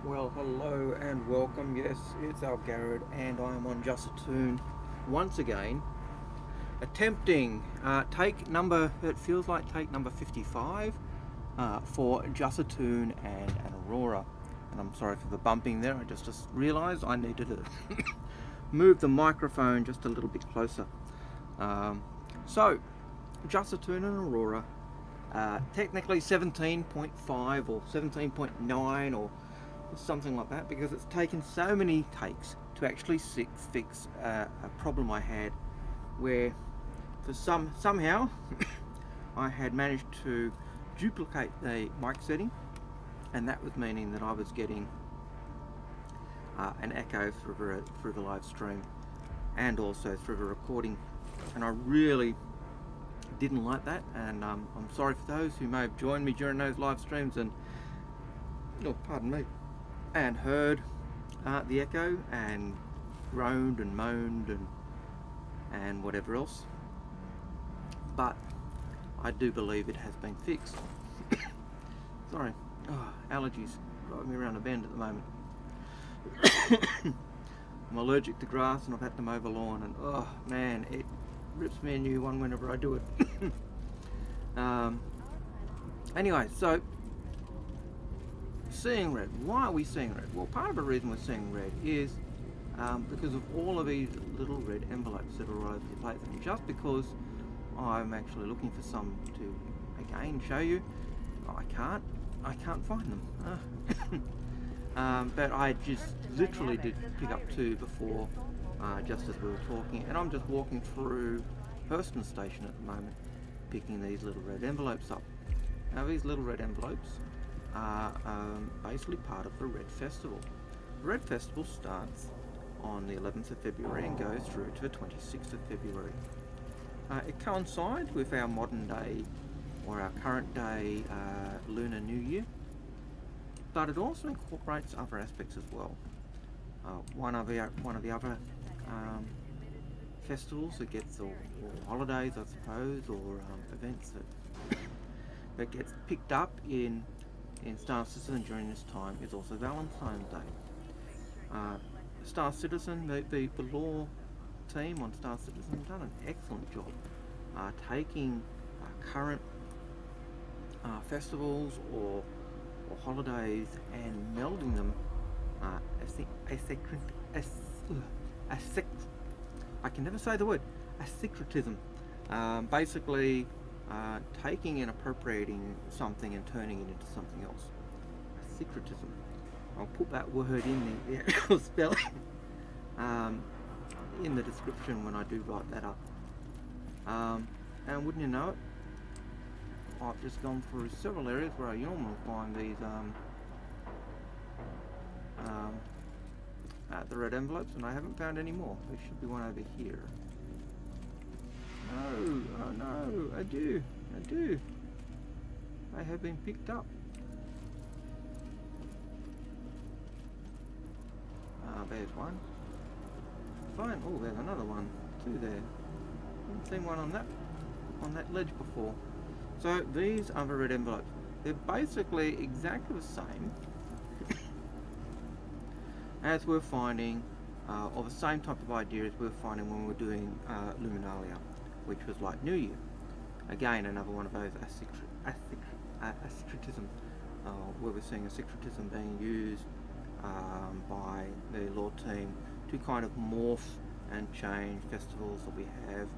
Well, hello and welcome. Yes, it's Algared, and I am on Jusatoon once again, attempting it feels like take number 55 for Jusatoon and an Aurora. And I'm sorry for the bumping there, I just realised I needed to move the microphone just a little bit closer. So, Jusatoon and Aurora, technically 17.5 or 17.9 or something like that, because it's taken so many takes to actually fix a problem I had, where somehow I had managed to duplicate the mic setting, and that was meaning that I was getting an echo through the live stream and also through the recording, and I really didn't like that. And I'm sorry for those who may have joined me during those live streams and and heard the echo and groaned and moaned and whatever else, but I do believe it has been fixed. Sorry, allergies driving me around a bend at the moment. I'm allergic to grass and I've had to mow the lawn, and oh man, it rips me a new one whenever I do it. Anyway, so seeing red. Why are we seeing red? Well, part of the reason we're seeing red is because of all of these little red envelopes that are all over the place, and just because I'm actually looking for some to again show you, I can't find them. But I just literally did pick up two before, just as we were talking, and I'm just walking through Hurston station at the moment, picking these little red envelopes up. Now these little red envelopes are basically part of the Red Festival. The Red Festival starts on the 11th of February and goes through to the 26th of February. It coincides with our modern day, or our current day, Lunar New Year, but it also incorporates other aspects as well. One of the other festivals that gets, or holidays I suppose, or events that gets picked up in Star Citizen during this time is also Valentine's Day. Star Citizen, the law team on Star Citizen have done an excellent job taking current festivals or holidays and melding them I can never say the word, syncretism. Basically taking and appropriating something and turning it into something else. Syncretism. I'll put that word in the actual spelling in the description when I do write that up. And wouldn't you know it, I've just gone through several areas where I normally find these the red envelopes, and I haven't found any more. There should be one over here. No, oh no, I do. They have been picked up. There's one. Fine. Oh, there's another one. Two there. Haven't seen one on that ledge before. So these are the red envelopes. They're basically exactly the same as we're finding, or the same type of idea as we're finding when we're doing Luminalia, which was like New Year. Again, another one of those syncretism, where we're seeing a syncretism being used by the law team to kind of morph and change festivals that we have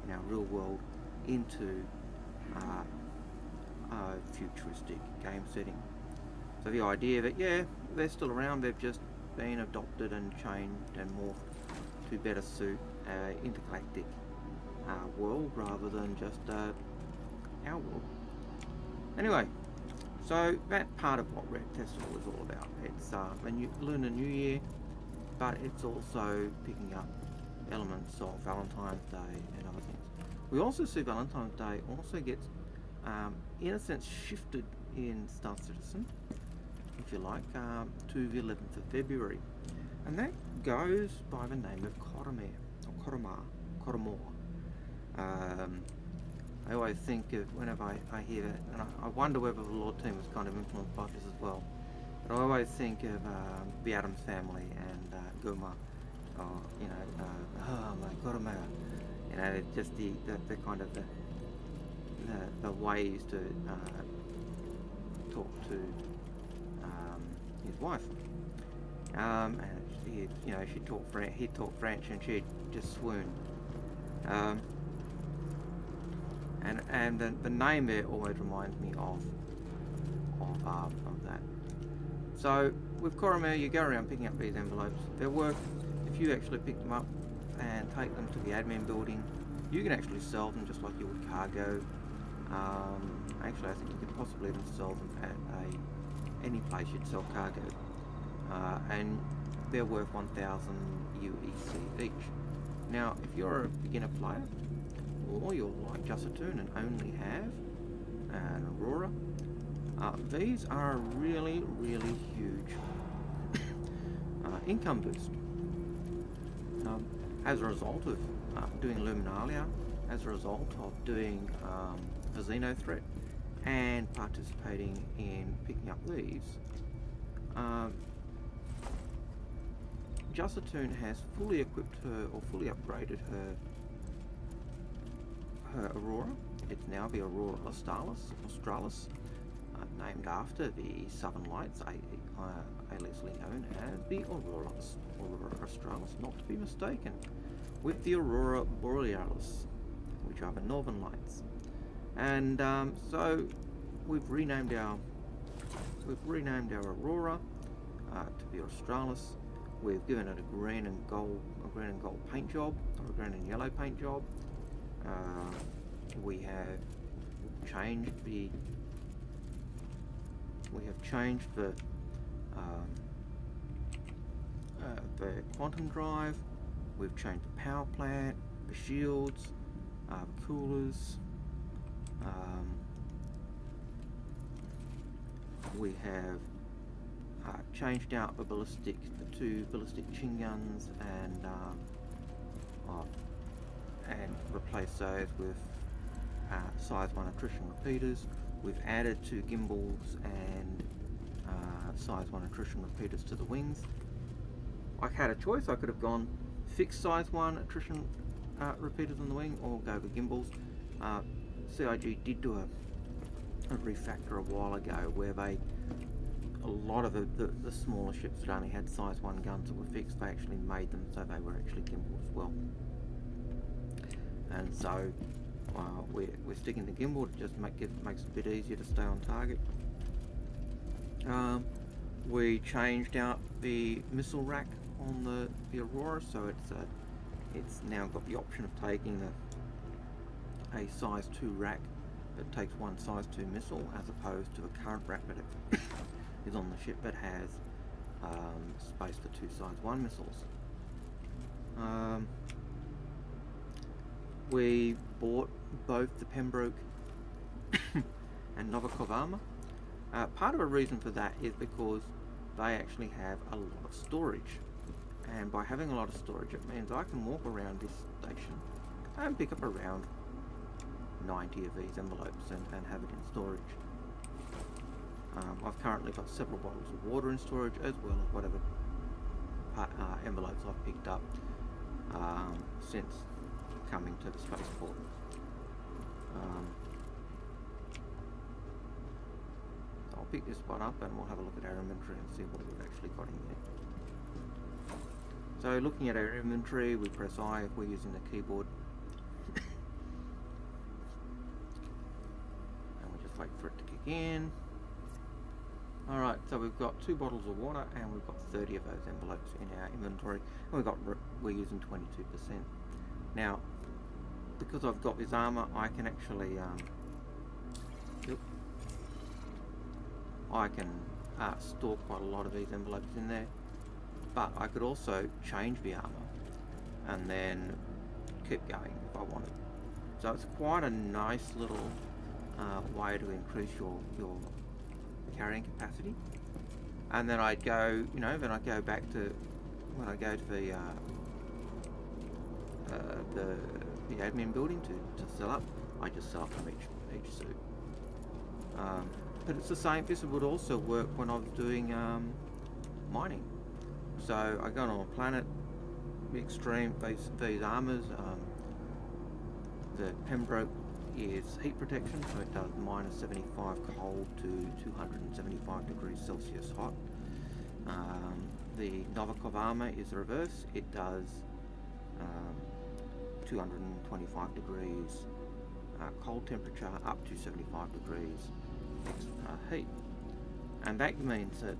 in our real world into a futuristic game setting. So the idea that, yeah, they're still around, they've just been adopted and changed and morphed to better suit intergalactic world rather than just our world. Anyway, so that part of what Red Festival is all about. It's a Lunar New Year, but it's also picking up elements of Valentine's Day and other things. We also see Valentine's Day also gets, in a sense, shifted in Star Citizen, if you like, to the 11th of February. And that goes by the name of Coramor. I always think of, whenever I hear that, and I wonder whether the law team was kind of influenced by this as well, But I always think of the Addams Family and Guma, or oh my Coramor. It's just the kind of the way he used to talk to his wife. And she'd talk French, he'd talk French, and she'd just swoon. And the name there always reminds me of that. So with Coramor, you go around picking up these envelopes. They're worth, if you actually pick them up and take them to the admin building, you can actually sell them just like you would cargo. Actually, I think you could possibly even sell them at any place you'd sell cargo. And they're worth 1,000 UEC each. Now, if you're a beginner player, or you're like Jusatoon and only have an Aurora, these are a really, really huge income boost. As a result of doing Luminalia, as a result of doing the Xeno threat, and participating in picking up these, Jusatoon has fully equipped her, or fully upgraded her Aurora. It's now the Aurora Australis, named after the Southern Lights, aliasly known as the Aurora Australis, not to be mistaken with the Aurora Borealis, which are the Northern Lights. And so we've renamed our Aurora to the Australis. We've given it a green and gold paint job, or a green and yellow paint job. We have changed the quantum drive. We've changed the power plant, the shields, the coolers. We have changed out the two ballistic chin guns, and replaced those with size 1 attrition repeaters. We've added 2 gimbals and size 1 attrition repeaters to the wings. I had a choice. I could have gone fixed size 1 attrition repeaters on the wing, or go with gimbals. CIG did do a refactor a while ago where a lot of the smaller ships that only had size 1 guns that were fixed, they actually made them so they were actually gimbal as well. And so we're sticking to gimbal to just makes it a bit easier to stay on target. We changed out the missile rack on the Aurora, so it's now got the option of taking a size 2 rack that takes one size 2 missile, as opposed to the current rack that it is on the ship that has space for 2 size 1 missiles. We bought both the Pembroke and Novikov armor. Part of the reason for that is because they actually have a lot of storage, and by having a lot of storage, it means I can walk around this station and pick up around 90 of these envelopes and have it in storage. I've currently got several bottles of water in storage, as well as whatever envelopes I've picked up since coming to the spaceport. I'll pick this one up and we'll have a look at our inventory and see what we've actually got in there. So looking at our inventory, we press I if we're using the keyboard. And we just wait for it to kick in. Alright, so we've got 2 bottles of water and we've got 30 of those envelopes in our inventory, and we're using 22%. Now, because I've got this armor, I can actually store quite a lot of these envelopes in there, but I could also change the armor and then keep going if I wanted. So it's quite a nice little way to increase your carrying capacity. And then I'd go, then I go back to, when I go to the admin building to sell up, I just sell up from each suit. but it's the same. This would also work when I was doing mining. So I go on a planet, the extreme, these armors. The Pembroke is heat protection, so it does minus 75 cold to 275 degrees Celsius hot. The Novikov armor is the reverse. It does 225 degrees cold temperature up to 75 degrees heat. And that means that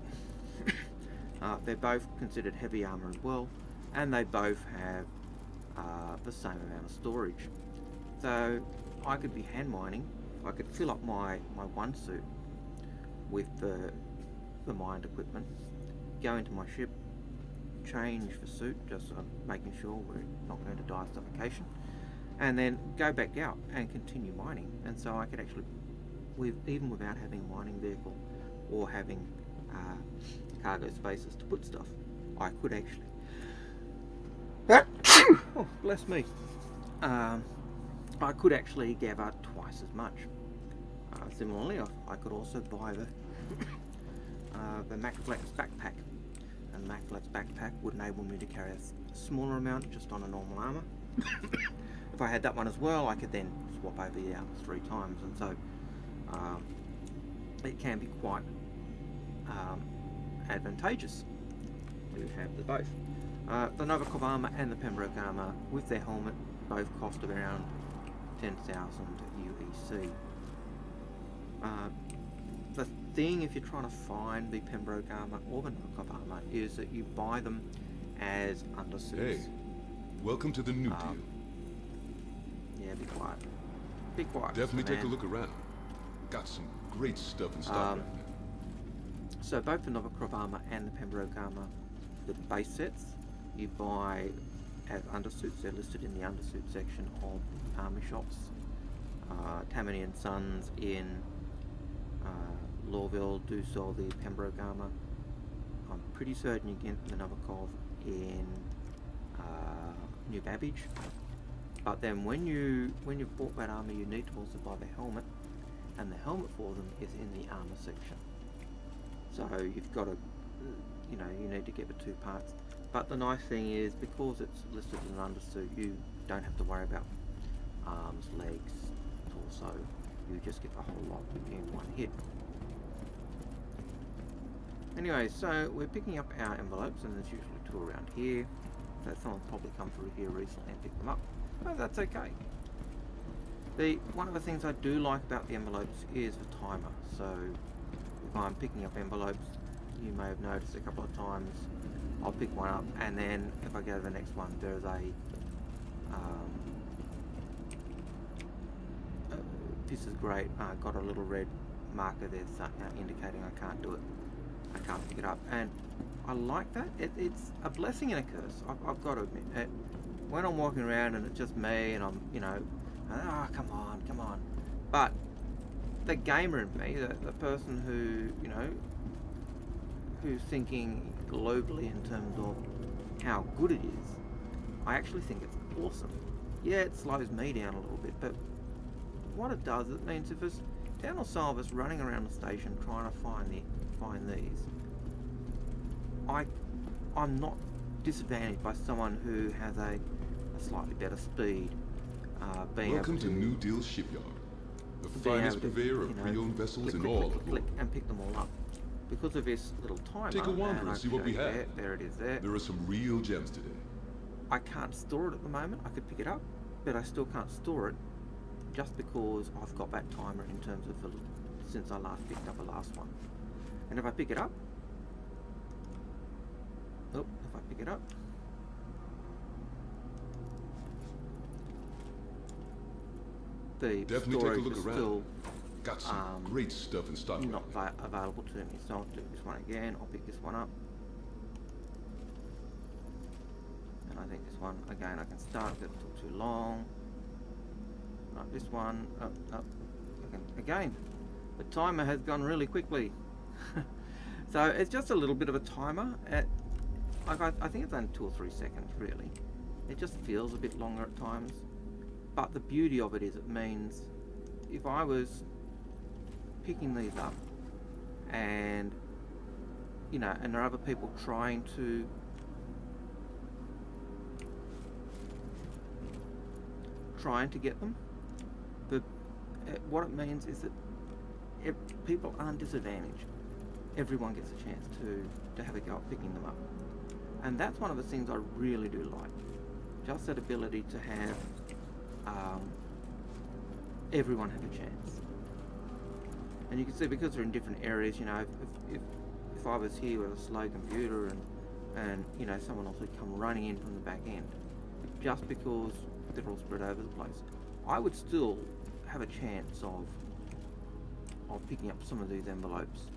they're both considered heavy armor as well, and they both have the same amount of storage. So I could be hand mining. I could fill up my one suit with the mined equipment, go into my ship, change the suit, just making sure we're not going to die of suffocation, and then go back out and continue mining. And so I could actually, even without having a mining vehicle or having cargo spaces to put stuff, I could actually oh, bless me, I could actually gather twice as much. Similarly, I could also buy the MacFlex backpack, and the MacFlex backpack would enable me to carry a smaller amount just on a normal armor. If I had that one as well, I could then swap over the armor 3 times, and so it can be quite advantageous to have the both. The Novikov armor and the Pembroke armor with their helmet both cost around 10,000 UEC. The thing, if you're trying to find the Pembroke armor or the Novikov armor, is that you buy them as undersuits. Hey, welcome to the new deal. Yeah, be quiet. Be quiet. Definitely take a look around. Got some great stuff in stock right now. So both the Novikov armor and the Pembroke armor, the base sets, you buy as undersuits. They're listed in the undersuit section of army shops. Tammany and Sons in Lawville do sell the Pembroke armor. I'm pretty certain you get the Novikov in New Babbage. But then when you've bought that armor, you need to also buy the helmet, and the helmet for them is in the armor section. So you've got to, you need to get the 2 parts. But the nice thing is, because it's listed as an undersuit, you don't have to worry about arms, legs, torso. You just get the whole lot in one hit. Anyway, so we're picking up our envelopes, and there's usually 2 around here. So someone's probably come through here recently and picked them up. But that's okay. One of the things I do like about the envelopes is the timer. So if I'm picking up envelopes, you may have noticed a couple of times I'll pick one up, and then if I go to the next one, there's this is great, got a little red marker there indicating I can't do it. I can't pick it up, and I like that. It's a blessing and a curse. I've got to admit. When I'm walking around and it's just me, and I'm, come on. But the gamer in me, the person who, who's thinking globally in terms of how good it is, I actually think it's awesome. Yeah, it slows me down a little bit, but what it does, it means if there's 10 or so of us running around the station trying to find these, I'm not disadvantaged by someone who has a slightly better speed. Welcome to New Deal Shipyard, the finest purveyor of pre-owned vessels in all of click and pick them all up. Because of this little timer, take a wander and see what we have. There it is there. There are some real gems today. I can't store it at the moment. I could pick it up, but I still can't store it just because I've got that timer in terms of since I last picked up the last one. And if I pick it up, the definitely storage take a look is around. still got some great stuff in stock. Not available to me. So I'll do this one again. I'll pick this one up. And I think this one, again, I can start if it took too long. Right, this one, up. Again, the timer has gone really quickly. So it's just a little bit of a timer. I think it's only 2 or 3 seconds, really. It just feels a bit longer at times. But the beauty of it is it means if I was picking these up and you know, and there are other people trying to get them. But what it means is that people aren't disadvantaged. Everyone gets a chance to have a go at picking them up, and that's one of the things I really do like. Just that ability to have everyone have a chance. And you can see, because they're in different areas, you know, if I was here with a slow computer and you know, someone else would come running in from the back end, just because they're all spread over the place, I would still have a chance of picking up some of these envelopes,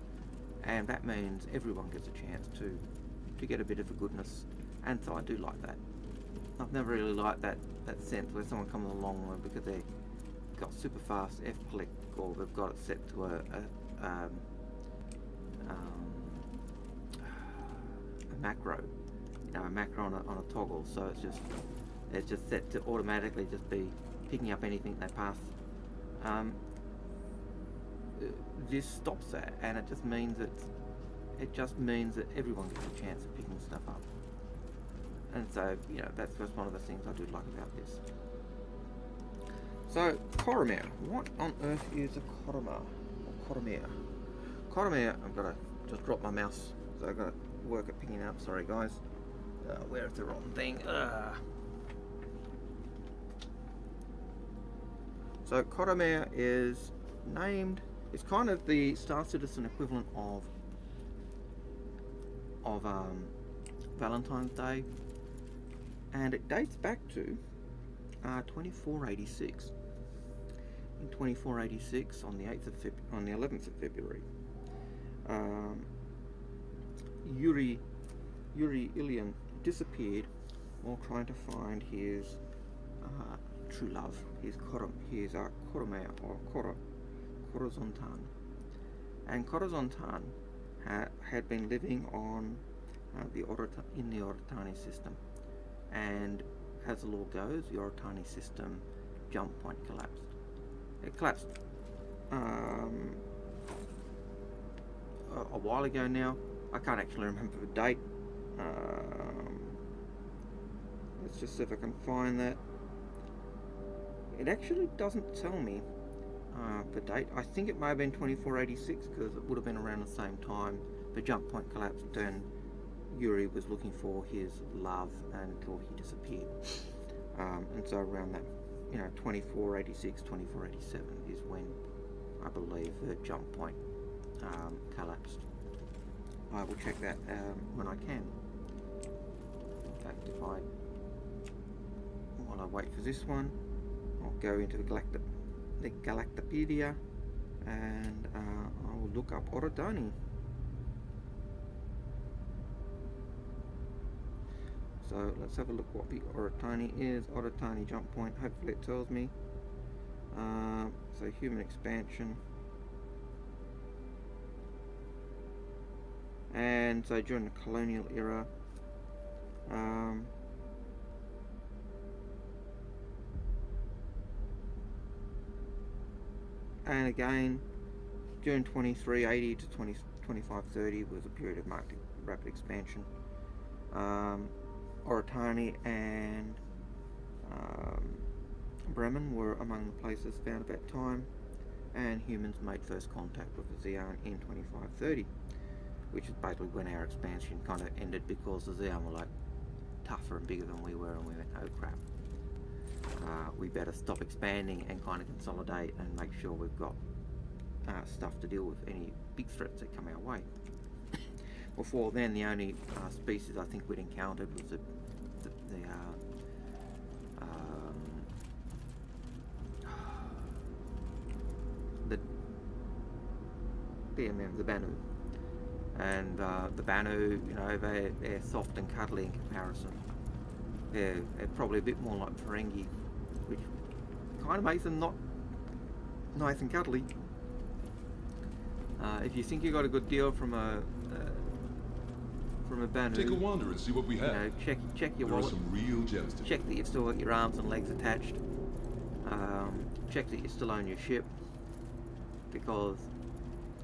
and that means everyone gets a chance to get a bit of a goodness. And so I do like that. I've never really liked that sense where someone comes along because they've got super fast F-click, or they've got it set to a macro, you know, a macro on a toggle. So it's just set to automatically just be picking up anything they pass. This stops that, and it just means that everyone gets a chance of picking stuff up. And so, you know, that's just one of the things I do like about this. So, Coramor. What on earth is a Coramor? Or Coramor? Coramor, I've got to just drop my mouse, so I've got to work at picking it up. Sorry, guys. Where's the wrong thing? So, Coramor is named, it's kind of the Star Citizen equivalent of Valentine's Day, and it dates back to 2486. In 2486, on the 11th of February, Yuri Ilian disappeared while trying to find his true love, his Coramor, or Corazontan. And Corazontan had been living on in the Orotani system, and as the law goes, the Orotani system jump point collapsed. It collapsed a while ago now. I can't actually remember the date. Let's just see if I can find that. It actually doesn't tell me the date. I think it may have been 2486, because it would have been around the same time the jump point collapsed and Yuri was looking for his love until he disappeared. And so around that, you know, 2486, 2487 is when I believe the jump point collapsed. I will check that when I can. In fact, while I wait for this one, I'll go into the Galactopedia, and I will look up Orotani. So let's have a look what the Orotani is. Orotani jump point, hopefully it tells me. So human expansion. And so during the colonial era, and again during 2380 to 2530 was a period of marked rapid expansion. Orotani and Bremen were among the places found at that time, and humans made first contact with the Zeon in 2530, which is basically when our expansion kind of ended, because the Zeon were like tougher and bigger than we were, and we went, oh crap, we better stop expanding and kind of consolidate and make sure we've got stuff to deal with any big threats that come our way. Before then, the only species I think we'd encountered was the Banu. And the Banu, you know, they're soft and cuddly in comparison. They're probably a bit more like Ferengi, which kind of makes them not nice and cuddly. If you think you got a good deal from a Banu, take a wander and see what we have. You know, check your there wallet. Are some real gems to check that you've still got your arms and legs attached. Check that you still own your ship, because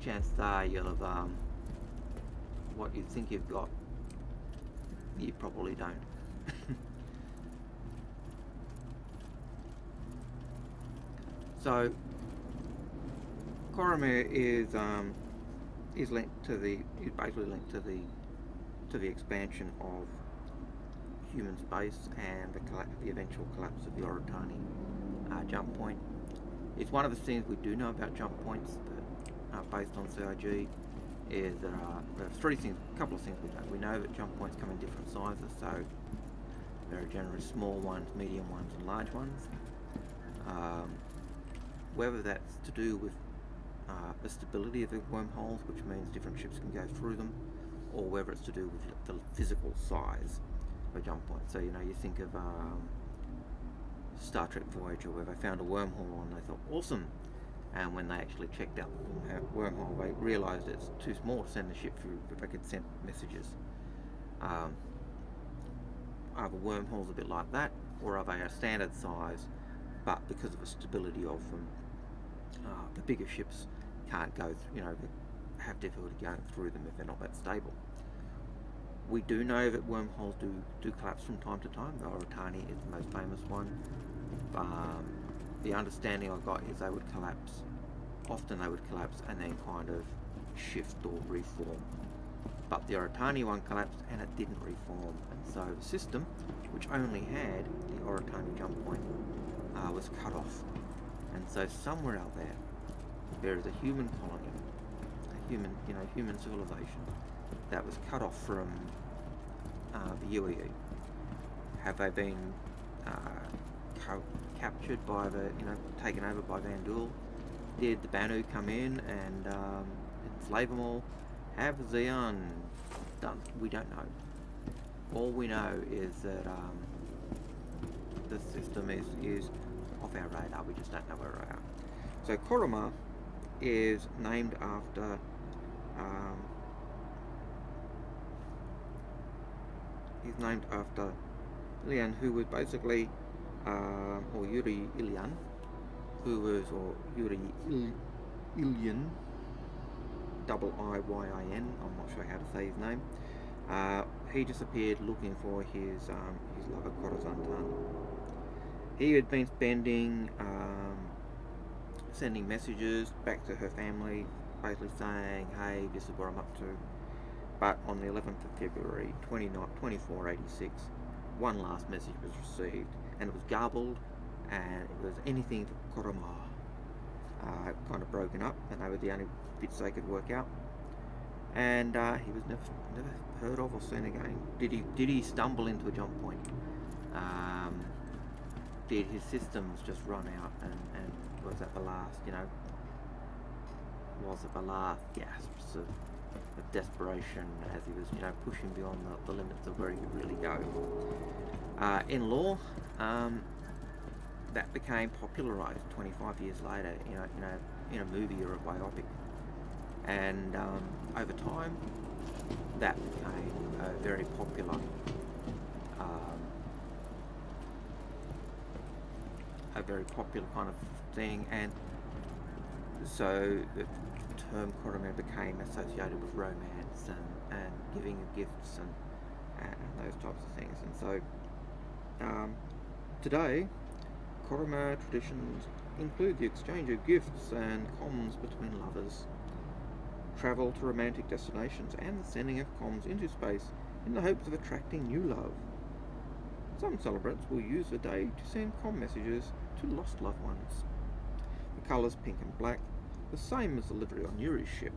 chances are you'll have what you think you've got, you probably don't. So Coramor is linked to the expansion of human space and the eventual collapse of the Oratani jump point. It's one of the things we do know about jump points that based on CIG is there are a couple of things we know. We know that jump points come in different sizes, so there are generally small ones, medium ones and large ones. Whether that's to do with the stability of the wormholes, which means different ships can go through them, or whether it's to do with the physical size of a jump point. So, you know, you think of Star Trek Voyager, where they found a wormhole and they thought, awesome, and when they actually checked out the wormhole, they realised it's too small to send the ship through, but they could send messages. Are the wormholes a bit like that, or are they a standard size, but because of the stability of them, the bigger ships can't go, have difficulty going through them if they're not that stable. We do know that wormholes do collapse from time to time. The Oratani is the most famous one. The understanding I got is they would collapse. Often they would collapse and then kind of shift or reform. But the Oratani one collapsed and it didn't reform. And so the system, which only had the Oratani jump point, was cut off. And so somewhere out there is a human colony, human civilization that was cut off from the UEE. Have they been captured by taken over by Van Duel? Did the Banu come in and enslave them all? Have Xeon done? We don't know. All we know is that the system is off our radar. We just don't know where we are. So Coramor is named after Ilian, who was basically or Yuri Ilian, Yuri Ilian, double I-Y-I-N, I'm not sure how to say his name. He disappeared looking for his lover Corazantan. He had been sending messages back to her family, basically saying, hey, this is what I'm up to. But on the 11th of February 2486, one last message was received, and it was garbled, and it was anything for Coramor. Kind of broken up, and they were the only bits they could work out. And he was never heard of or seen again. Did he stumble into a jump point? Did his systems just run out, and was at the last, was at the last gasps of desperation as he was, pushing beyond the limits of where he could really go. In lore, that became popularized 25 years later, in a movie or a biopic, and over time, that became a very popular kind of thing, and so the term Coramor became associated with romance and giving of gifts and those types of things. And so today, Coramor traditions include the exchange of gifts and comms between lovers, travel to romantic destinations, and the sending of comms into space in the hopes of attracting new love. Some celebrants will use the day to send comm messages to lost loved ones. The colours pink and black, the same as the livery on Yuri's ship,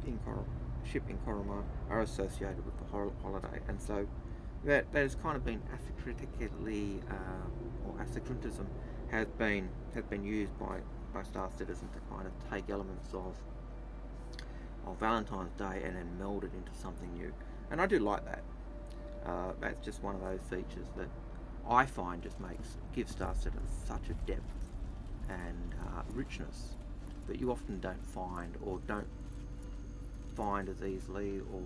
in Coramor, are associated with the holiday, and so that has kind of been asyncretically, or asyncretism has been used by Star Citizen to kind of take elements of Valentine's Day and then meld it into something new, and I do like that. That's just one of those features that I find just gives Star Citizen such a depth and richness that you often don't find as easily, or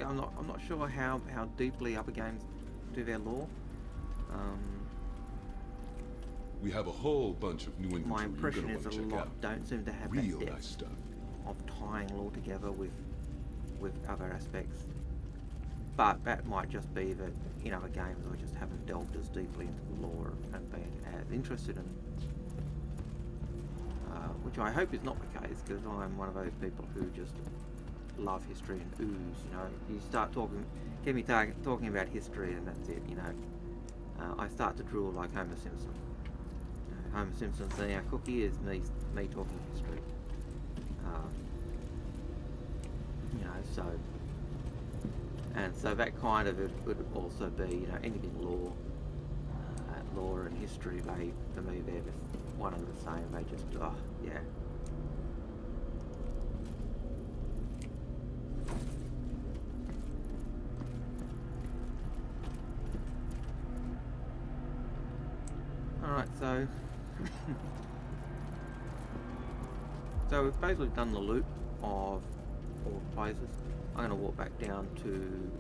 I'm not sure how deeply other games do their lore. We have a whole bunch of new inventory my you're impression gonna is want a to check lot out. don't seem to have Real that nice depth stuff. of tying lore together with other aspects. But that might just be that, you know, a game that I just haven't delved as deeply into the lore and been as interested in. Which I hope is not the case, because I'm one of those people who just love history and ooze, you know. You start get me talking about history and that's it, you know. I start to drool like Homer Simpson. Homer Simpson saying a cookie is me talking history. You know, so that kind of it would also be, you know, anything lore and history. For me, they're one and the same. They just, yeah. All right, so so we've basically done the loop of all the places. I'm going to walk back down to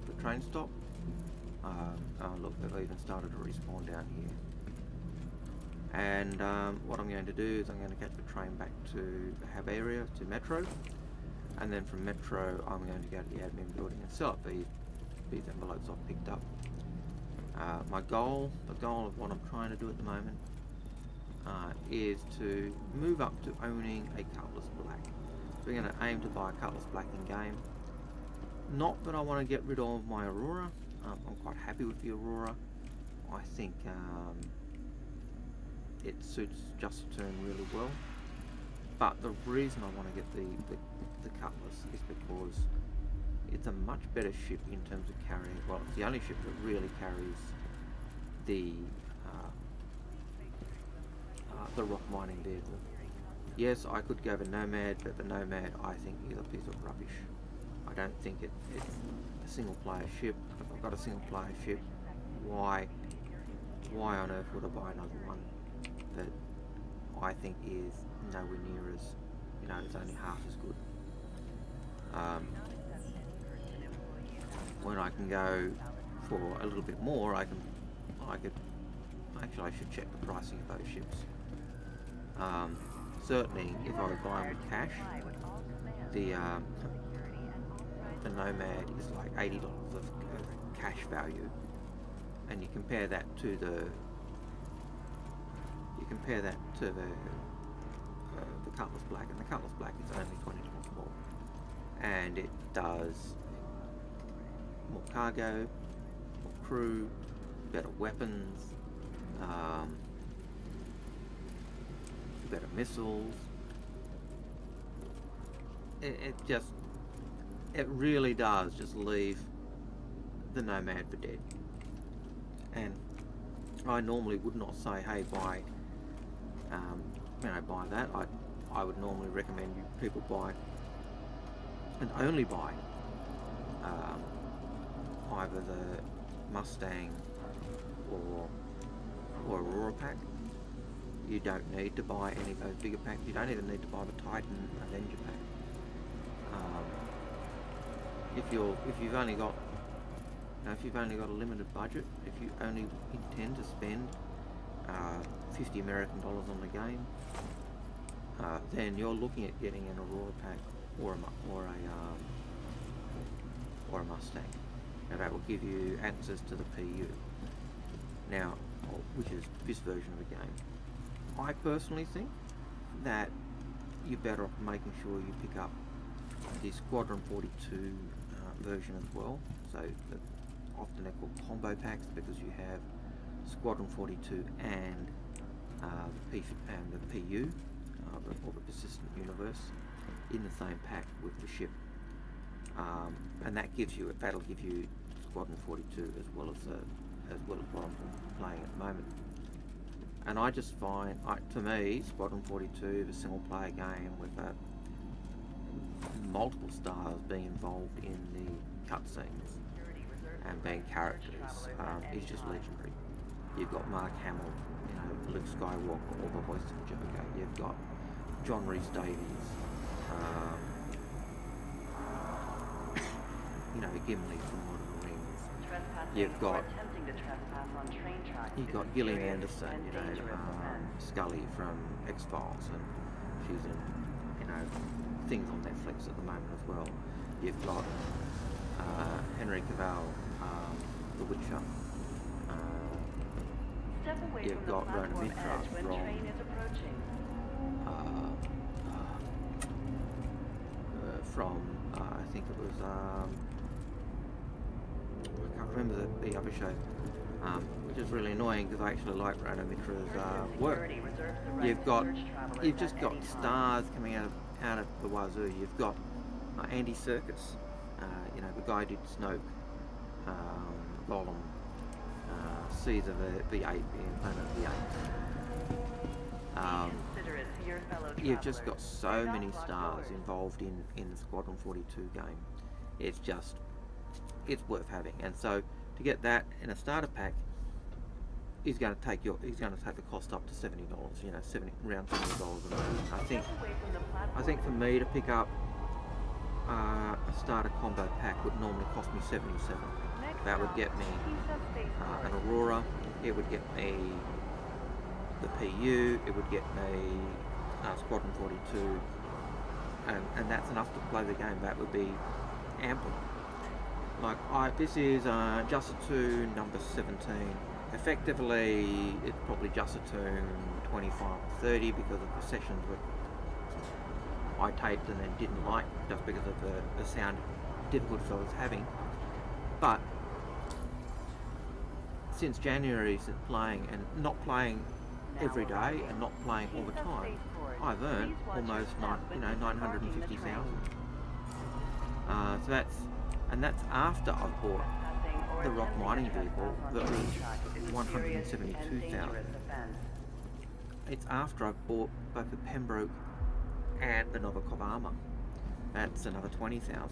the train stop. Look, they've even started to respawn down here. And what I'm going to do is I'm going to catch the train back to the hub area, to Metro. And then from Metro, I'm going to go to the admin building and sell up these envelopes I've picked up. The goal of what I'm trying to do at the moment is to move up to owning a Cutlass Black. We're going to aim to buy a Cutlass Black in game. Not that I want to get rid of my Aurora. I'm quite happy with the Aurora. I think it suits Jusatoon really well. But the reason I want to get the Cutlass is because it's a much better ship in terms of carrying. Well, it's the only ship that really carries the rock mining vehicle. Yes, I could go the Nomad, but the Nomad I think is a piece of rubbish. I don't think it's a single player ship. If I've got a single player ship, why on earth would I buy another one that I think is nowhere near as, you know, it's only half as good. When I can go for a little bit more, I should check the pricing of those ships. Certainly, if I was buying with cash, the Nomad is like $80 of cash value, and you compare that to the Cutlass Black, and the Cutlass Black is only $20 more, and it does more cargo, more crew, better weapons, better missiles. It really does just leave the Nomad for dead. And I normally would not say, hey, buy that. I would normally recommend people buy and only buy either the Mustang or Aurora pack. You don't need to buy any of those bigger packs. You don't even need to buy the Titan Avenger pack. If you've only got a limited budget, if you only intend to spend $50 American on the game, then you're looking at getting an Aurora pack or a Mustang. Now that will give you access to the PU. Now, which is this version of the game. I personally think that you're better off making sure you pick up the Squadron 42 version as well. So often they're called combo packs because you have Squadron 42 and the PU, or the Persistent Universe, in the same pack with the ship, and that'll give you Squadron 42 as well as what I'm playing at the moment. And I just find, to me, Squadron 42, the single player game with multiple stars being involved in the cutscenes and being characters, is just legendary. You've got Mark Hamill, Luke Skywalker, or the voice of Joker. You've got John Rhys Davies, Gimli from Lord of the Rings. You've got Gillian Anderson, Scully from X-Files, and she's in, things on Netflix at the moment as well. You've got Henry Cavill, The Witcher. You've got Rona Mitra from I think it was I can't remember the other show, which is really annoying because I actually like Rona Mitra's work. You've just got stars coming out of the wazoo. You've got Andy Serkis, the guy who did Snoke, Gollum, Caesar the Ape in Planet of the Apes. You've just got so many stars involved in the Squadron 42 game. It's worth having, and so to get that in a starter pack is going to take the cost up to $70. Around $70 a month. I think for me to pick up a starter combo pack would normally cost me $77. That would get me an Aurora. It would get me the PU. It would get me Squadron 42, and that's enough to play the game. That would be ample. This is Jusatoon number 17. Effectively, it's probably Jusatoon 25 or 30 because of the sessions that I taped and then didn't like just because of the sound difficulties I was having. But since January, since playing and not playing every day and not playing all the time, I've earned almost 950,000. So that's after I've bought the rock mining vehicle that was 172,000. It's after I've bought both the Pembroke and the Novikov armor. That's another 20,000.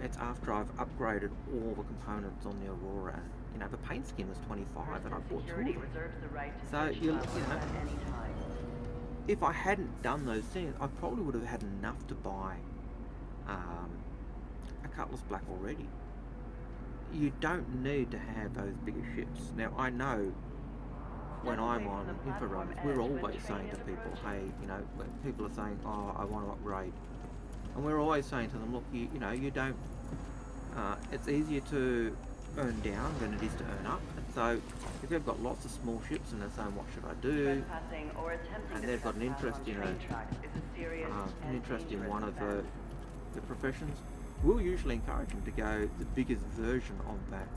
It's after I've upgraded all the components on the Aurora. The paint skin was 25 and I bought 2 of them. So if I hadn't done those things, I probably would have had enough to buy a Cutlass Black already. You don't need to have those bigger ships. Now I know when I'm on info runs, we're always saying to people, hey, when people are saying, oh, I want to upgrade, and we're always saying to them, look, you don't. It's easier to earn down than it is to earn up. And so if they've got lots of small ships and they're saying, what should I do? And they've got an interest in one of the professions, we'll usually encourage them to go the biggest version of that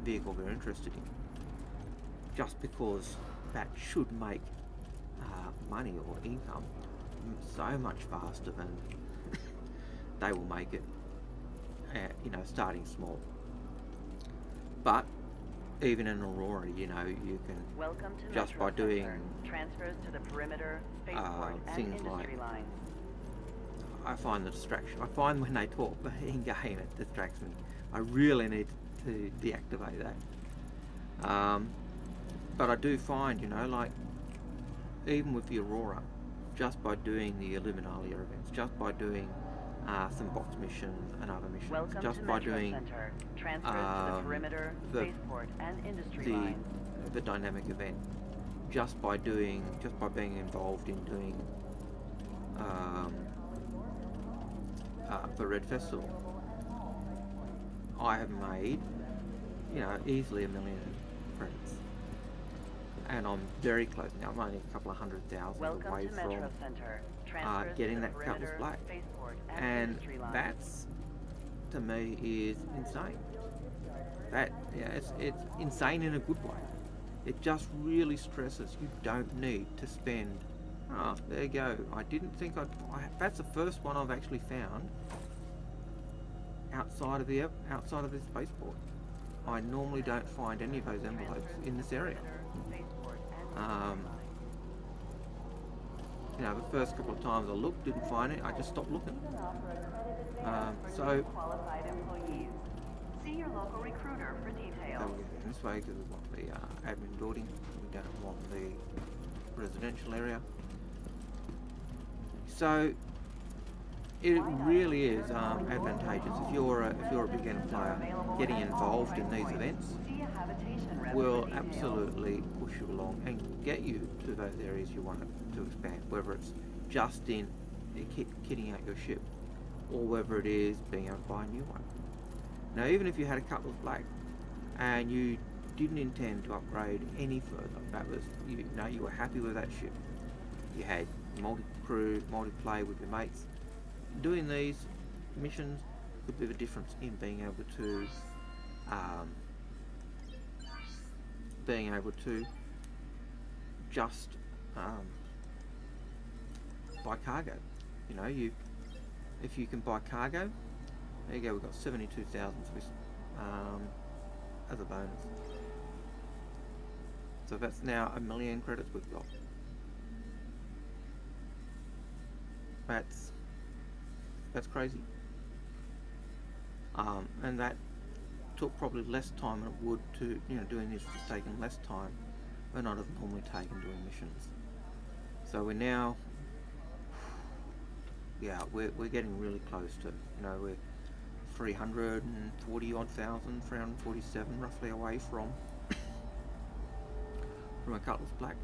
vehicle they're interested in, just because that should make money or income so much faster than they will make it starting small. But even in Aurora, you can just by doing transfers to the perimeter, spaceport, things and like industry lines. I find the distraction. I find when they talk in game, it distracts me. I really need to deactivate that. But I do find, even with the Aurora, just by doing the Illuminalia events, just by doing some box missions and other missions, Welcome just to by Metro doing Center. Transfers to the perimeter, spaceport, and industry lines. the dynamic event, just by being involved in doing the Red Festival, I have made easily 1 million friends, and I'm very close now. I'm only a couple of 100,000 Welcome away to from Metro Center. Transfers getting to the that Cutlass perimeter, Black, spaceport, and industry lines. that's, to me, is insane. It's insane in a good way. It just really stresses you don't need to spend. There you go. I didn't think that's the first one I've actually found outside of the spaceport. I normally don't find any of those envelopes in this area. The first couple of times I looked, didn't find it. I just stopped looking. So Qualified employees. See your local recruiter for details. we're going this way because we want the admin building. We don't want the residential area. So it really is advantageous if you're a beginner player. Getting involved in these events will absolutely push you along and get you to those areas you want to expand, whether it's just in kitting out your ship, or whether it is being able to buy a new one. Now, even if you had a couple of black and you didn't intend to upgrade any further, that was, you were happy with that ship, you had multi-crew, multi-play with your mates, doing these missions could be the difference in being able to just buy cargo. If you can buy cargo, there you go, we've got 72,000 as a bonus. So that's now 1 million credits we've got. That's crazy. And that took probably less time than it would to, doing this has taken less time than I'd have normally taken doing missions. So we're now, we're getting really close to, we're 340 odd thousand, 347 roughly away from a Cutlass Black,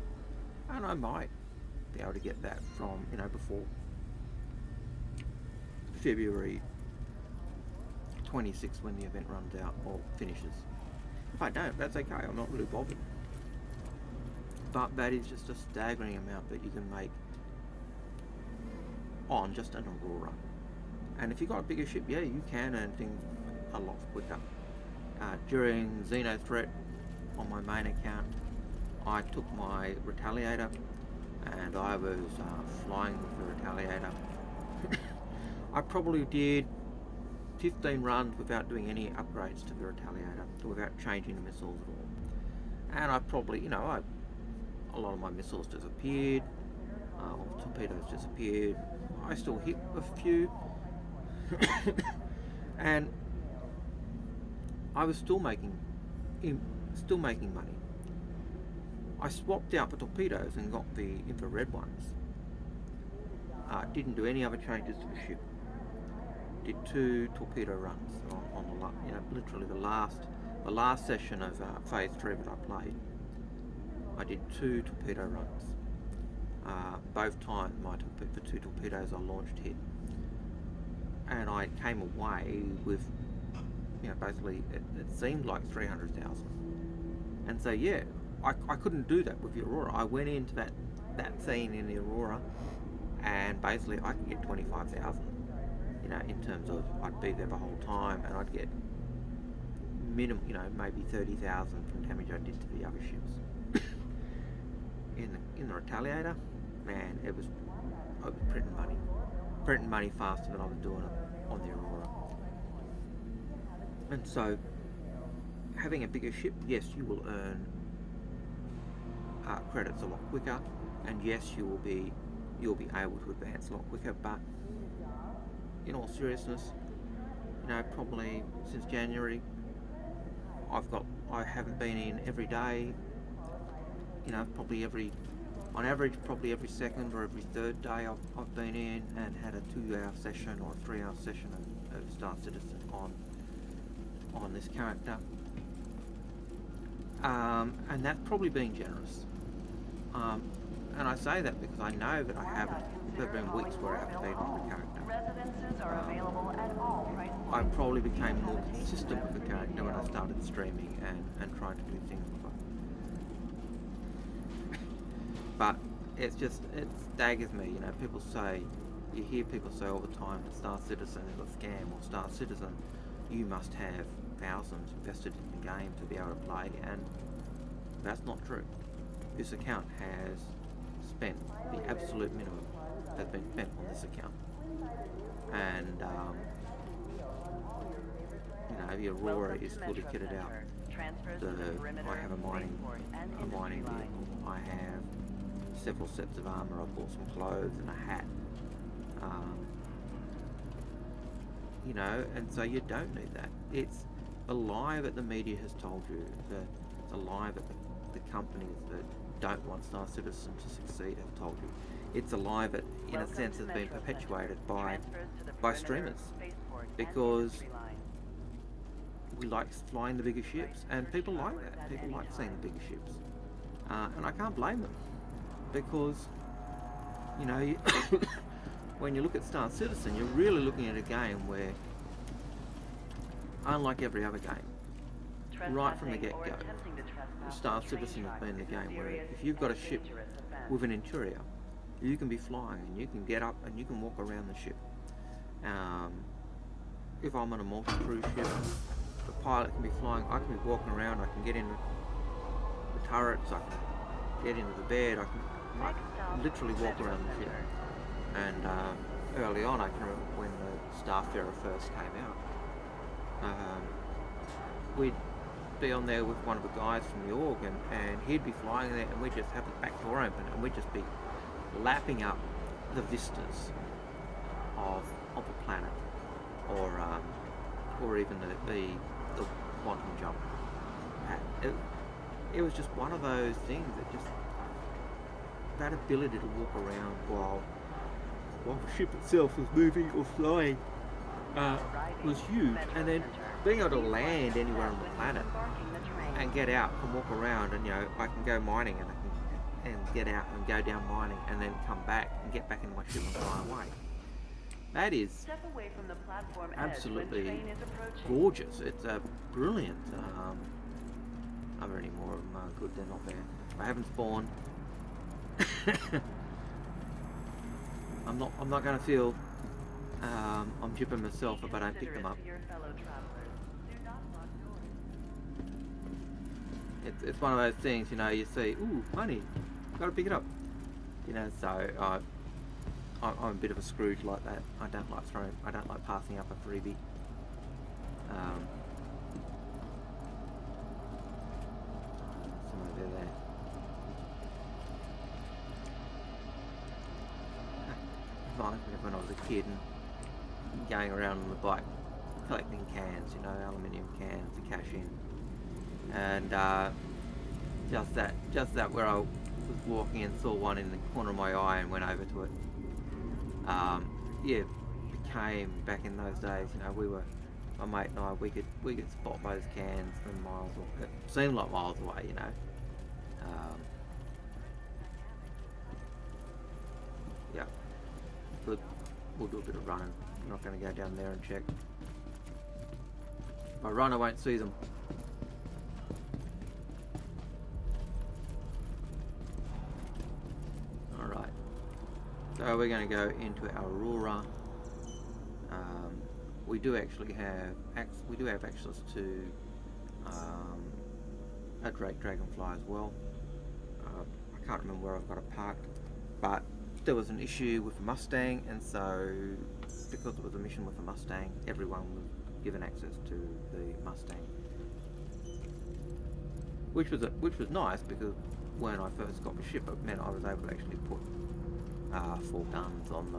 and I might be able to get that from, before February 26th when the event runs out or finishes. If I don't, that's okay, I'm not really bothered. But that is just a staggering amount that you can make on just an Aurora. And if you've got a bigger ship, you can earn things a lot quicker. During Xeno Threat on my main account, I took my Retaliator and I was flying with the Retaliator. I probably did 15 runs without doing any upgrades to the Retaliator, without changing the missiles at all. And I probably, a lot of my missiles disappeared, torpedoes disappeared. I still hit a few, and I was still making money. I swapped out the torpedoes and got the infrared ones. Didn't do any other changes to the ship. Did 2 torpedo runs on the literally the last session of phase 3 that I played. I did 2 torpedo runs. Both times the 2 torpedoes I launched hit, and I came away with, basically it seemed like 300,000. And so I couldn't do that with the Aurora. I went into that scene in the Aurora, and basically I could get 25,000. In terms of I'd be there the whole time, and I'd get minimum, maybe 30,000 from damage I did to the other ships. In the Retaliator, man, I was printing money faster than I was doing it on the Aurora. And so, having a bigger ship, yes, you will earn credits a lot quicker, and yes, you'll be able to advance a lot quicker. But in all seriousness, probably since January, I haven't been in every day. Probably on average, probably every second or every third day I've been in and had a 2-hour session or a 3-hour session of Star Citizen on this character. And that's probably being generous. And I say that because I know that I haven't. There have been weeks where I haven't been on the character. I probably became more consistent with the character when I started streaming and trying to do things with it. But it staggers me, you hear people say all the time that Star Citizen is a scam, or Star Citizen, you must have thousands invested in the game to be able to play, and that's not true. This account has spent the absolute minimum has been spent on this account, and the Aurora is fully kitted out. I have a mining vehicle. I have several sets of armor. I bought some clothes and a hat. And so you don't need that. It's a lie that the media has told you. It's a lie that the companies that don't want Star Citizen to succeed have told you. It's a lie that, in a sense, has been perpetuated by by streamers, because we like flying the bigger ships, and people like that. People like seeing the bigger ships, and I can't blame them, because you know when you look at Star Citizen, you're really looking at a game where, unlike every other game, right from the get-go, Star Citizen has been the game where if you've got a ship with an interior, you can be flying and you can get up and you can walk around the ship. If I'm on a multi-crew ship, the pilot can be flying, I can be walking around, I can get in the turrets, I can get into the bed, I can literally walk around the ship. And early on, I can remember when the Starfarer first came out, we'd be on there with one of the guys from the org, and he'd be flying there, and we'd just have the back door open, and we'd just be lapping up the vistas of the planet, or even the quantum jump. It was just one of those things that just, that ability to walk around while the ship itself was moving or flying was huge, and then being able to land anywhere on the planet and get out and walk around, and I can go mining and I can get out and go down mining and then come back and get back into my ship and fly away. That is absolutely gorgeous. It's brilliant. Are there any more of them? Good, they're not there. I haven't spawned. I'm not going to feel I'm jipping myself if I don't pick them up. It's one of those things, you see, ooh, money, gotta pick it up. So I'm a bit of a Scrooge like that. I don't like passing up a freebie. Somewhere there. Reminds me of when I was a kid and going around on the bike collecting cans, aluminium cans to cash in. And just that where I was walking and saw one in the corner of my eye and went over to it. Became, back in those days, my mate and I, we could spot those cans from miles away. It seemed like miles away, But we'll do a bit of running. I'm not going to go down there and check. If I run, I won't see them. Alright. So we're going to go into our Aurora. We do actually have access to a Dragonfly as well. I can't remember where I've got it parked, but there was an issue with the Mustang, and so because it was a mission with the Mustang, everyone was given access to the Mustang, which was nice, because when I first got the ship, it meant I was able to actually put 4 guns on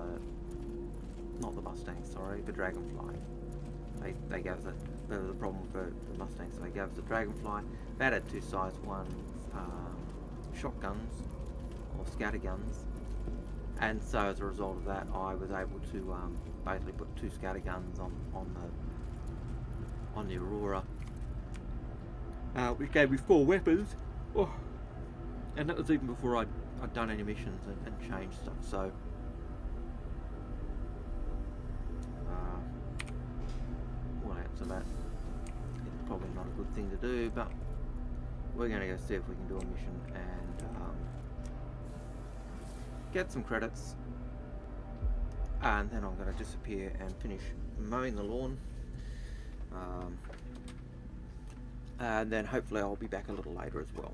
not the Mustang, sorry, the Dragonfly. They gave us there was a problem with the Mustang, so they gave us the Dragonfly. That had 2 size 1 shotguns or scatter guns. And so as a result of that, I was able to basically put 2 scatter guns on the Aurora, which gave me 4 weapons. Oh. And that was even before I'd done any missions and changed stuff. So we'll answer that. It's probably not a good thing to do, but we're going to go see if we can do a mission and get some credits, and then I'm going to disappear and finish mowing the lawn, and then hopefully I'll be back a little later as well.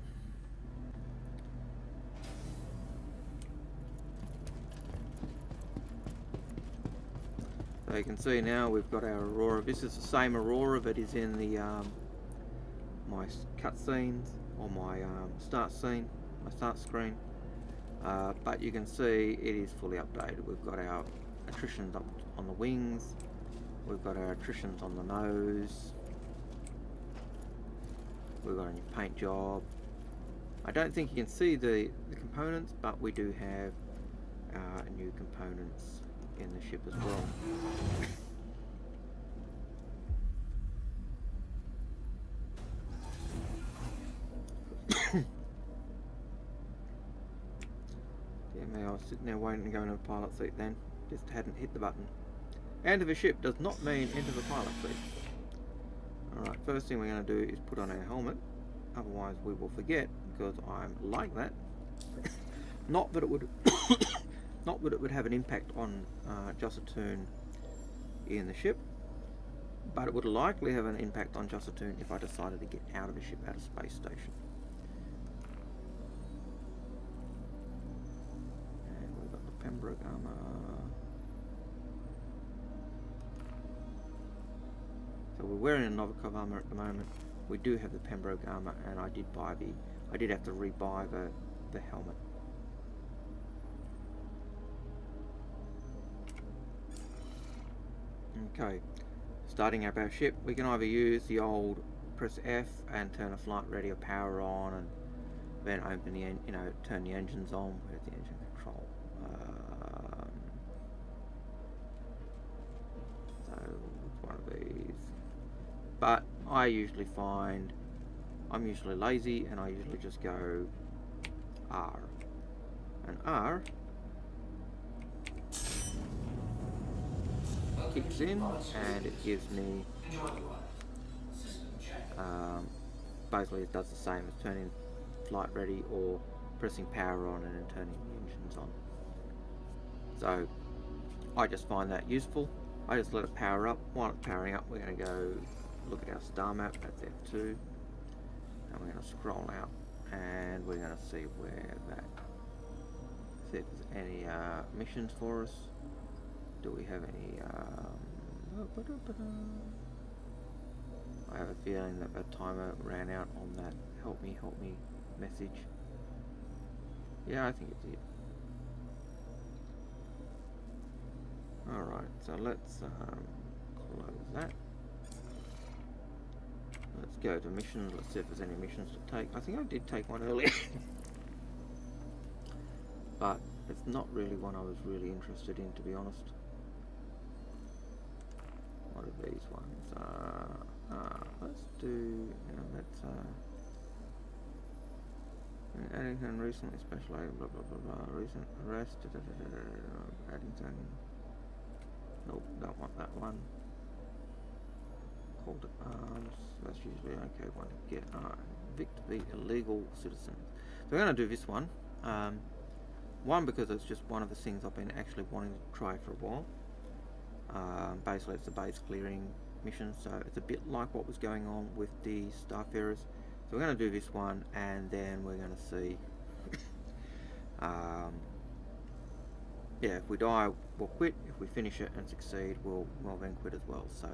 So you can see now we've got our Aurora. This is the same Aurora that is in the my cutscenes, or my start scene, my start screen. But you can see it is fully updated. We've got our attritions up on the wings, we've got our attritions on the nose, we've got a new paint job. I don't think you can see the components, but we do have new components in the ship as well. Yeah, I was sitting there waiting to go into the pilot seat then. Just hadn't hit the button. Enter the ship does not mean enter the pilot seat. Alright, first thing we're going to do is put on our helmet. Otherwise we will forget, because I'm like that. Not that it would not that it would have an impact on Jusatoon in the ship, but it would likely have an impact on Jusatoon if I decided to get out of the ship, out of space station. And we've got the Pembroke armor. So we're wearing a Novikov armor at the moment. We do have the Pembroke armor, and I did have to rebuy the helmet. Okay, starting up our ship, we can either use the old press F and turn a flight radio power on, and then open the turn the engines on. Where's the engine control? So it's one of these. But I usually find I'm usually lazy, and I usually just go R, and R kicks in, and it gives me basically it does the same as turning flight ready or pressing power on and then turning the engines on. So I just find that useful. I just let it power up. While it's powering up, we're going to go look at our star map. That's F2, and we're going to scroll out, and we're going to see where that, see if there's any missions for us. Do we have any I have a feeling that the timer ran out on that help me message. Yeah, I think it did. Alright, so let's close that. Let's go to missions. Let's see if there's any missions to take. I think I did take one earlier. But it's not really one I was really interested in, to be honest. What are these ones? Let's do, let's Addington recently specialized, blah blah blah blah, recent arrest, Addington, nope, don't want that one. Called it arms, that's usually okay one to get. Convict the illegal citizens. So we're going to do this one. One, because it's just one of the things I've been actually wanting to try for a while. Basically it's a base clearing mission, so it's a bit like what was going on with the Starfarers. So we're going to do this one, and then we're going to see yeah, if we die we'll quit, if we finish it and succeed we'll then quit as well. So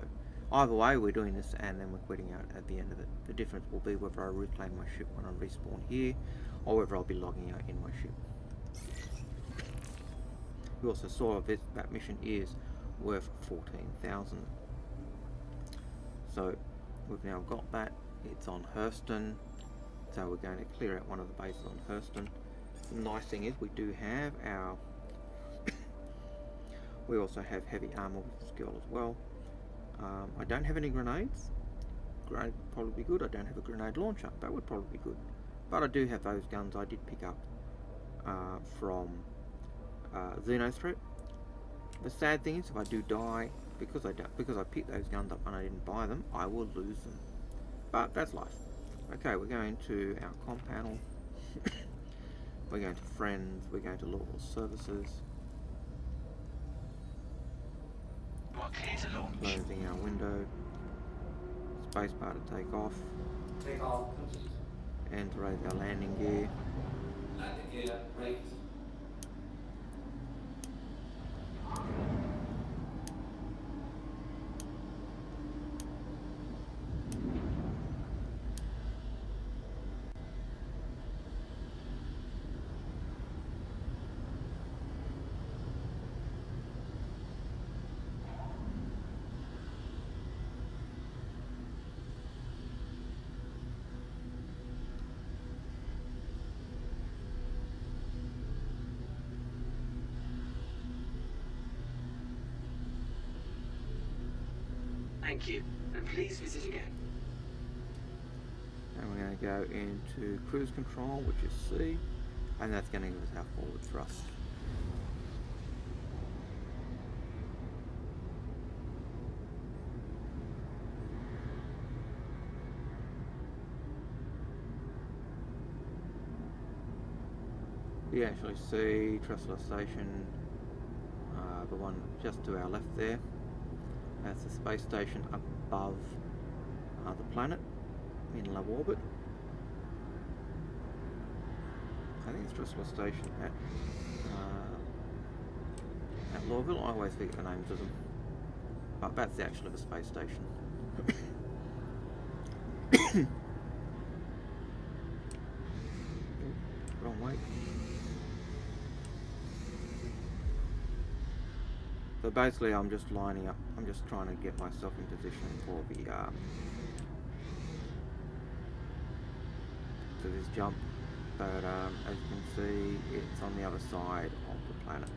either way we're doing this, and then we're quitting out at the end of it. The difference will be whether I reclaim my ship when I respawn here, or whether I'll be logging out in my ship. You also saw that mission is worth 14,000. So we've now got that. It's on Hurston, so we're going to clear out one of the bases on Hurston. The nice thing is we do have our we also have heavy armor with this girl as well. I don't have any grenades. Grenade would probably be good. I don't have a grenade launcher. That would probably be good. But I do have those guns I did pick up from Xenothreat. The sad thing is, if I do die, because I picked those guns up and I didn't buy them, I will lose them. But that's life. Okay, we're going to our comm panel. We're going to friends. We're going to local services. Closing our window. Spacebar to take off. And to raise our landing gear. Landing gear raised. Thank you, and please visit again. And we're going to go into cruise control, which is C, and that's going to give us our forward thrust. You actually see Trestler Station, the one just to our left there. That's the space station above the planet in low orbit. I think it's Trestler Station at Lawville. I always forget the names of them, but that's actually the space station. Wrong way. So basically I'm just lining up, I'm just trying to get myself in position for the to this jump, but as you can see it's on the other side of the planet.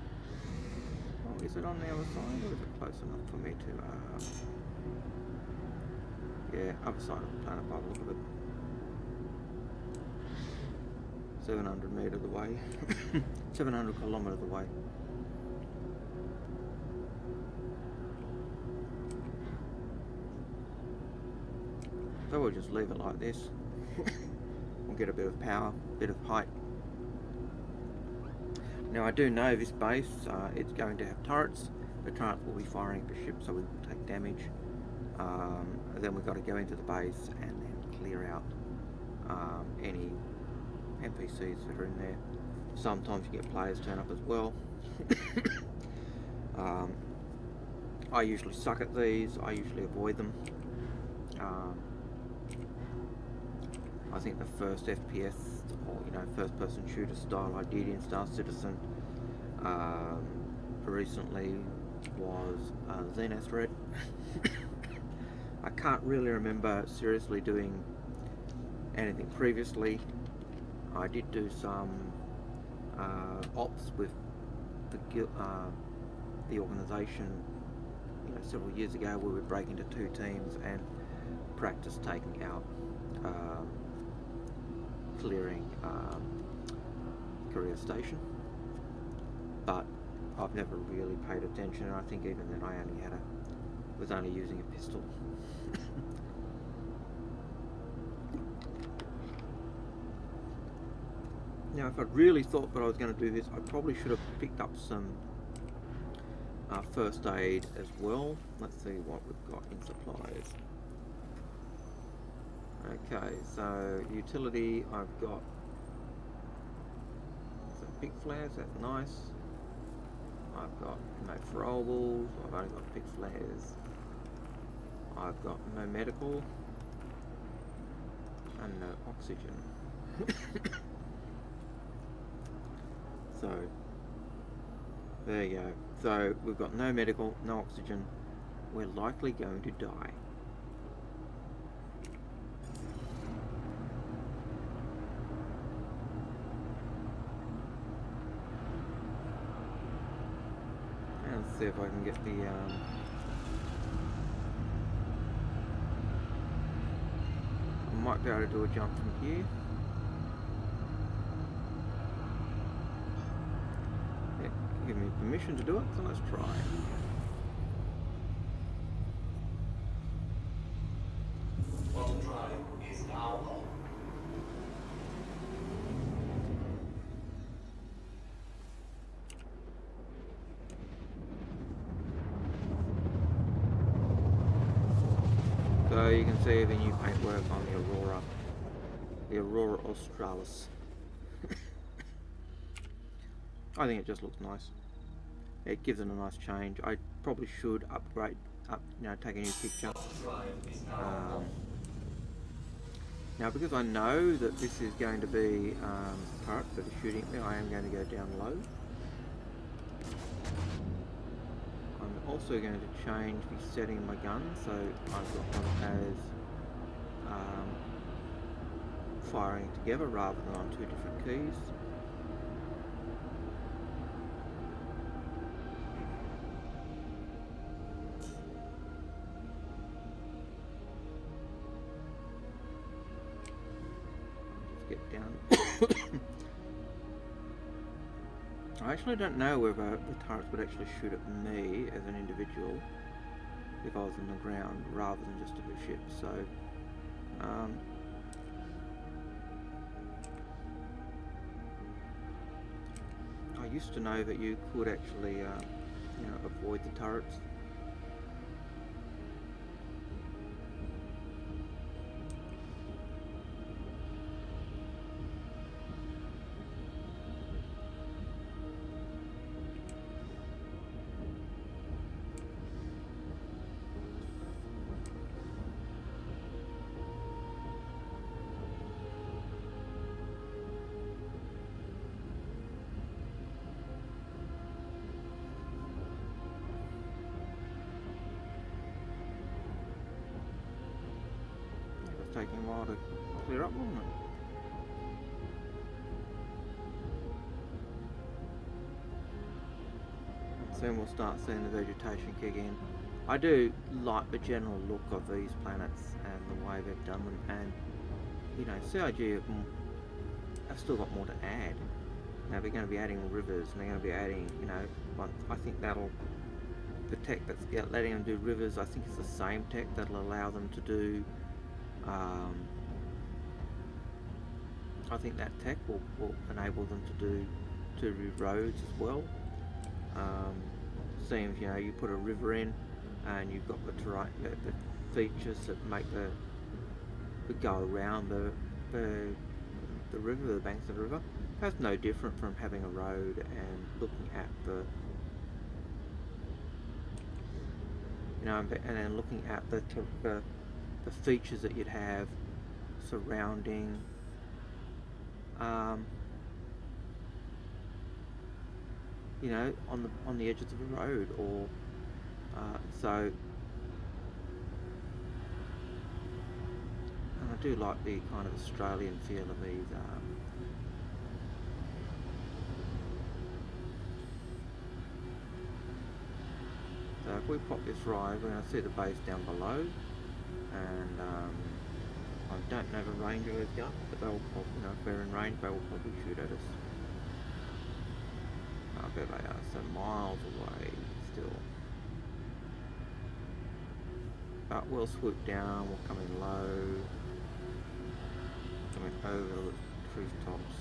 Oh, is it on the other side or is it close enough for me to, yeah, other side of the planet by the look of it. 700 metres away, 700 kilometres away. So we'll just leave it like this. We'll get a bit of power, a bit of height. Now I do know this base, it's going to have turrets. The turrets will be firing at the ship, so we will take damage. Then we've got to go into the base and then clear out any NPCs that are in there. Sometimes you get players turn up as well. I usually suck at these, I usually avoid them. I think the first FPS, or first person shooter style I did in Star Citizen recently was Xenos Red. I can't really remember seriously doing anything previously. I did do some ops with the organisation several years ago. We would break into 2 teams and practice taking out clearing Korea Station, but I've never really paid attention. I think even then I was only using a pistol. Now if I'd really thought that I was going to do this, I probably should have picked up some first aid as well. Let's see what we've got in supplies. Okay, so utility, I've got some big flares, that's nice. I've got no throwables, I've only got big flares. I've got no medical and no oxygen. So there you go. So we've got no medical, no oxygen. We're likely going to die. Let's see if I can get the I might be able to do a jump from here. Yeah, give me permission to do it, so let's try. Water drive is now on. So you can see the new paintwork on the Aurora Australis. I think it just looks nice. It gives it a nice change. I probably should take a new picture. Now because I know that this is going to be turrets that are shooting at me, I am going to go down low. I'm also going to change the setting of my gun, so I've got one as firing together rather than on 2 different keys. down. I actually don't know whether the turrets would actually shoot at me as an individual if I was on the ground rather than just at the ship. So, I used to know that you could actually, avoid the turrets. Taking a while to clear up, wasn't it? Soon we'll start seeing the vegetation kick in. I do like the general look of these planets and the way they've done them, and CIG have still got more to add. Now they're going to be adding rivers, and they're going to be adding, I think the tech that's letting them do rivers, I think it's the same tech that'll allow them to do. I think that tech will enable them to do roads as well. Seems you put a river in, and you've got the terrain, the features that make the go around the river, the banks of the river. That's no different from having a road and looking at and then looking at the features that you'd have surrounding on the edges of a road, or so. And I do like the kind of Australian feel of these. So if we pop this ride, we're going to see the base down below, and I don't know the range of those guns, but they'll probably, if they're in range, they will probably shoot at us. There they are, so miles away still. But we'll swoop down, we'll come in low, coming over the treetops.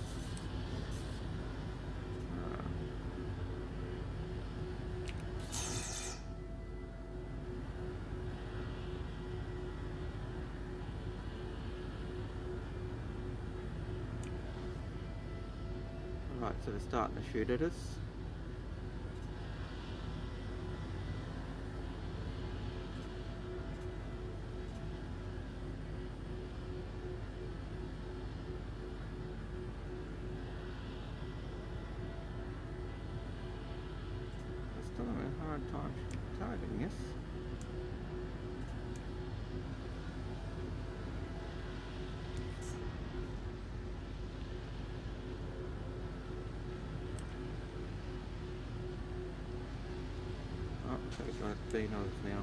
Right, so they're starting to shoot at us. Still having a hard time targeting us. Oh, so it's like Beanos now.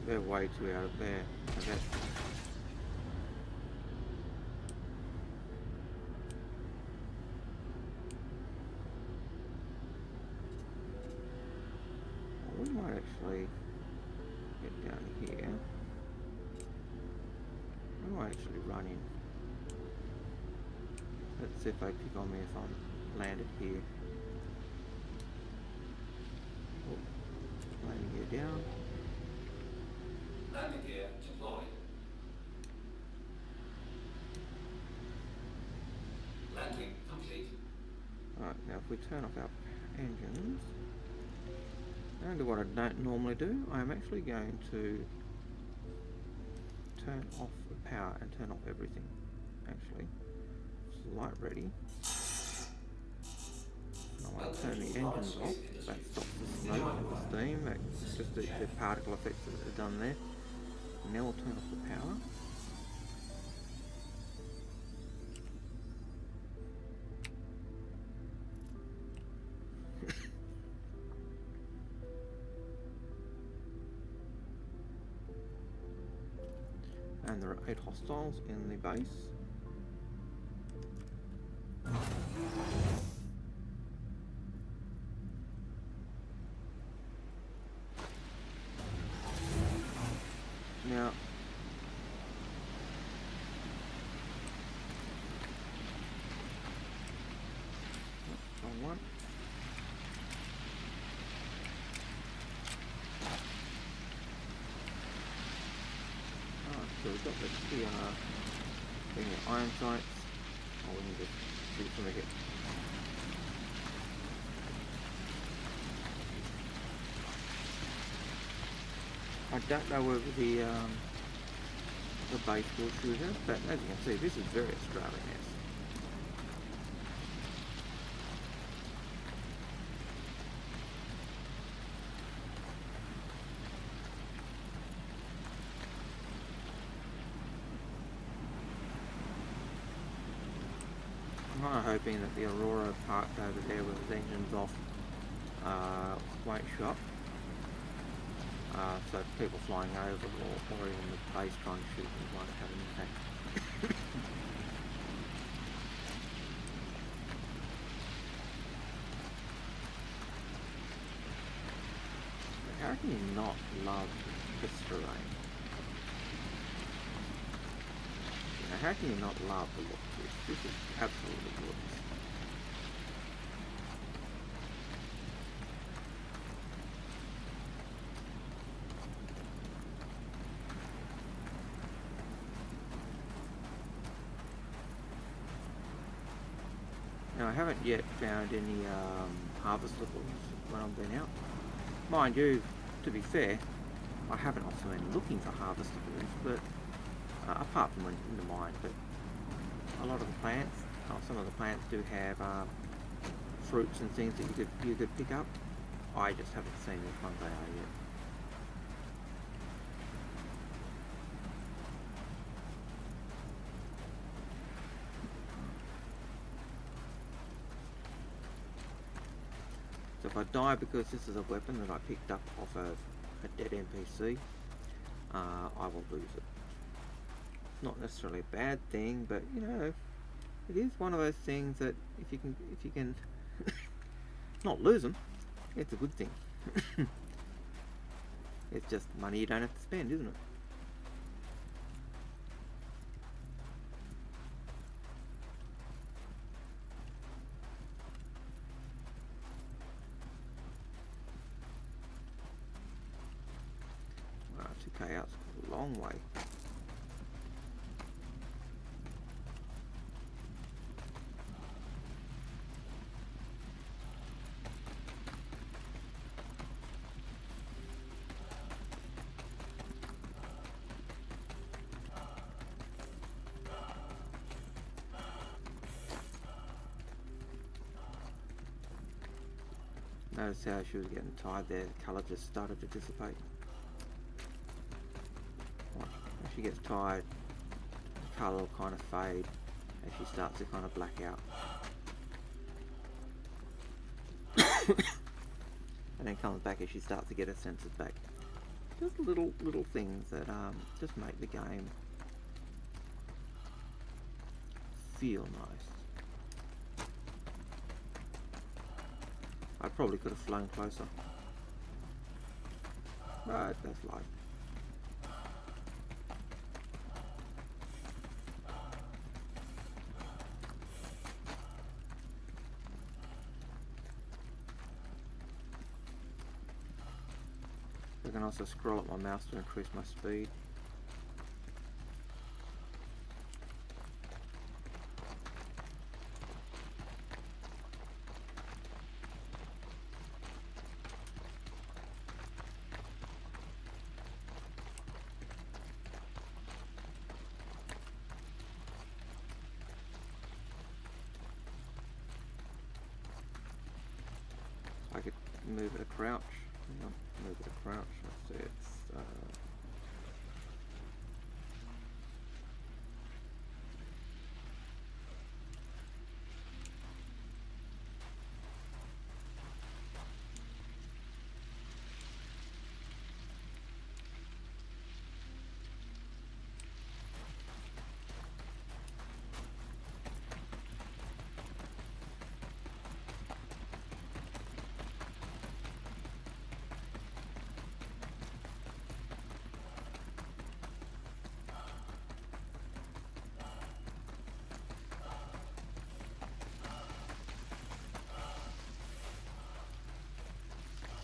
They're way too out of there, I guess. Well, we might actually get down here. We might actually run in. Let's see if they pick on me if I'm landed here. Oh, landing gear down. Landing gear deployed. Landing complete. Alright, now if we turn off our engines, and do what I don't normally do, I'm actually going to turn off the power and turn off everything. Actually, light ready. I want to turn the engines off. that stops the smoke and the steam. That's just the particle effects that are done there. Now we'll turn off the power. And there are 8 hostiles in the base. Now, wrong one. So we've got the thing of iron sights. Oh, we need to shoot from here. I don't know whether the base will shoot us, but as you can see, this is very Australian-esque. I'm kind of hoping that the Aurora parked over there with its engines off won't show up. So people flying over or even the base trying to shoot them won't have an impact. How can you not love this terrain? How can you not love the look of this? This is absolutely gorgeous. Now I haven't yet found any harvestables when I've been out. Mind you, to be fair, I haven't also been looking for harvestables, but apart from in the mine, but a lot of the plants, some of the plants do have fruits and things that you could pick up. I just haven't seen which ones they are yet. So if I die because this is a weapon that I picked up off a dead NPC, I will lose it. Not necessarily a bad thing, but you know, it is one of those things that if you can not lose them, it's a good thing. It's just money you don't have to spend, isn't it? Wow, 2k out's a long way. Notice how she was getting tired there, the colour just started to dissipate. As she gets tired, the colour will kind of fade as she starts to kind of black out. And then comes back as she starts to get her senses back. Just little things that just make the game feel nice. I probably could have flown closer, but that's life. I can also scroll up my mouse to increase my speed. move it a crouch. Yep, move it a crouch. Let's see, it's so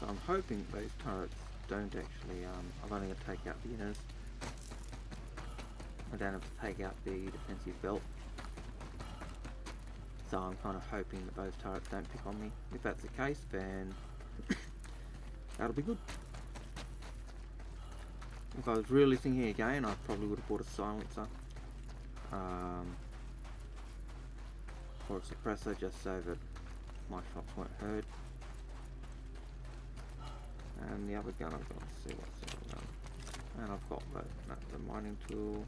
I'm hoping those turrets don't actually, I'm only going to take out the inners. I don't have to take out the defensive belt. So I'm kind of hoping that those turrets don't pick on me. If that's the case, then that'll be good. If I was really thinking again, I probably would have bought a silencer. Or a suppressor, just so that my shots weren't heard. And the other gun, I've got to see what's the other gun. And I've got the mining tool.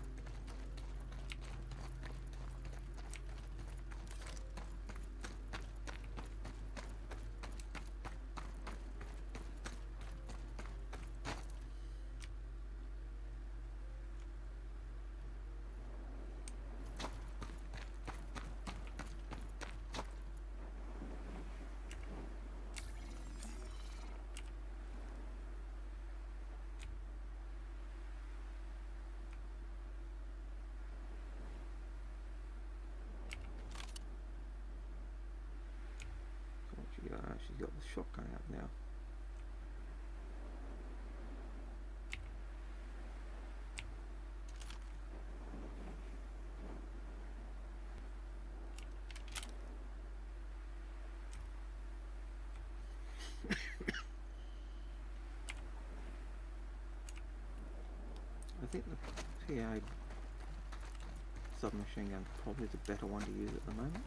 She's got the shotgun out now. I think the PA submachine gun is probably the better one to use at the moment.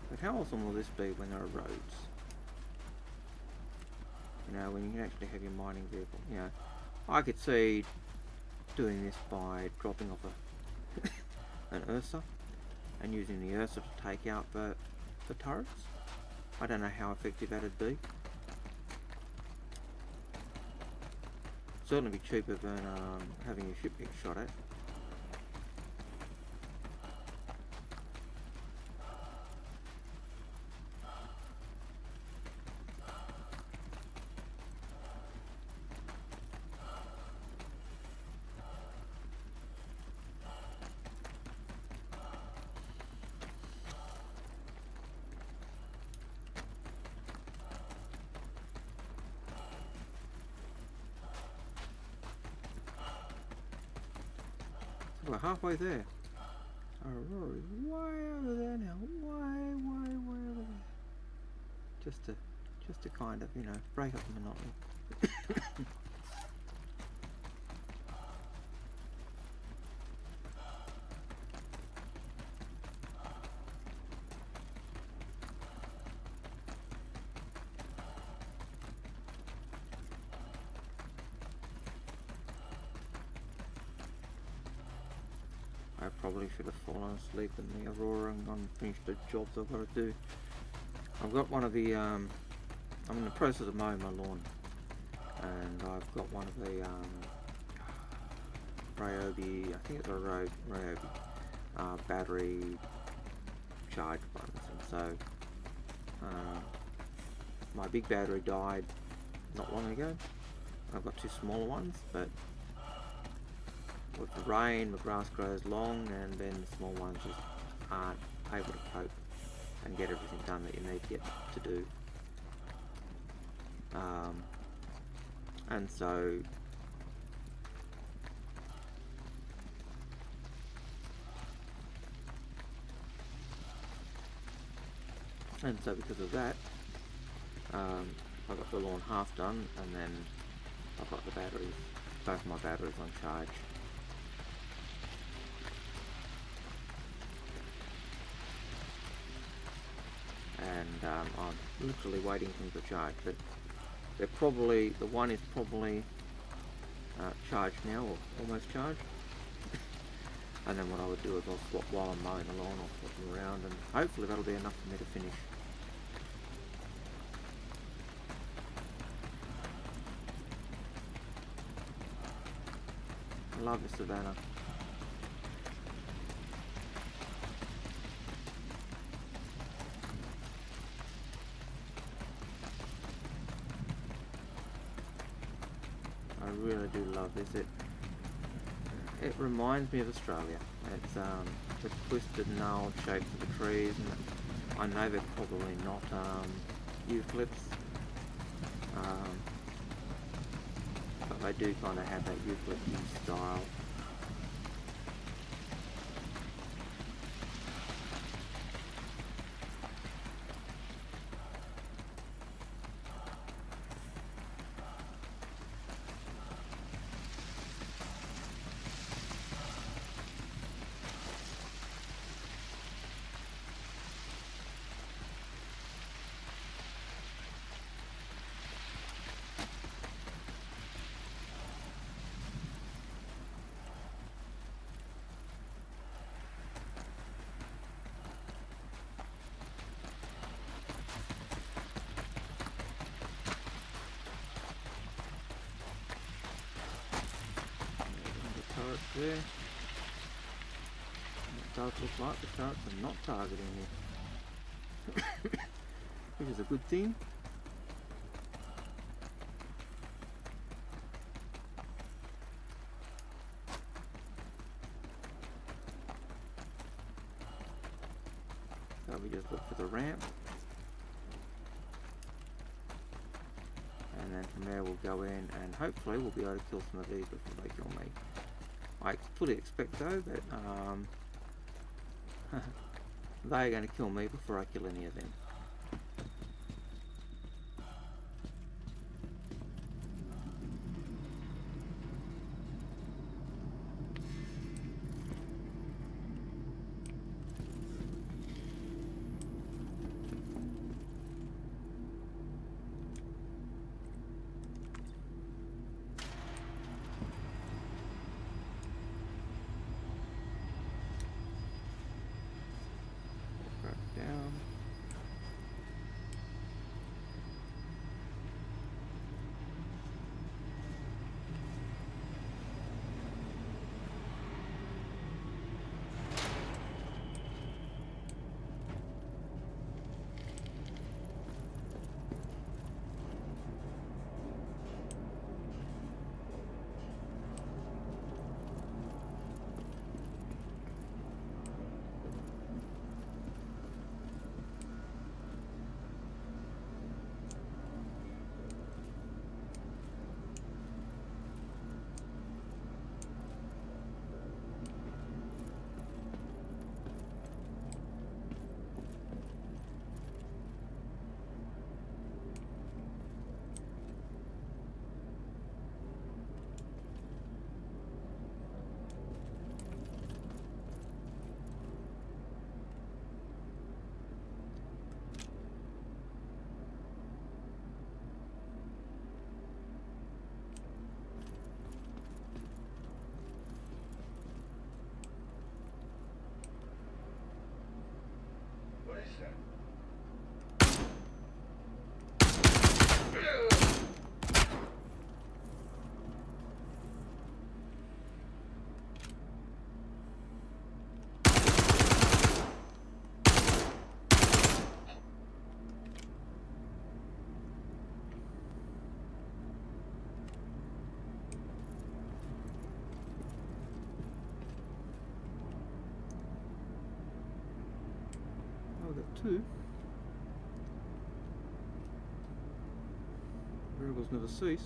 But how awesome will this be when there are roads? You know, when you can actually have your mining vehicle. You know, I could see doing this by dropping off an Ursa and using the Ursa to take out the turrets. I don't know how effective that'd be. Certainly be cheaper than having your ship get shot at. We're halfway there. Aurora is way over there now. Way over there. Just to kind of, you know, break up the monotony. I probably should have fallen asleep in the Aurora and gone and finished the jobs I've got to do. I've got one of the, I'm in the process of mowing my lawn, and I've got one of the Ryobi, I think it's a Ryobi battery charge ones, and so my big battery died not long ago. I've got two smaller ones, but with the rain, the grass grows long, and then the small ones just aren't able to cope and get everything done that you need to get to do. And so because of that, I got the lawn half done, and then I've got the batteries, both my batteries on charge. I'm literally waiting for them to charge, but they're probably, the one is probably charged now, or almost charged. And then what I would do is I'll swap while I'm mowing the lawn, I'll swap them around, and hopefully that'll be enough for me to finish. I love the savannah. I really do love this. It reminds me of Australia. It's the twisted gnarled shapes of the trees, and I know they're probably not eucalypts, but they do kind of have that eucalyptus style. There. It does look like the turrets are not targeting me, which is a good thing. So we just look for the ramp, and then from there we'll go in and hopefully we'll be able to kill some of these before they kill me. I fully expect though that they're going to kill me before I kill any of them. Two. Variables never cease.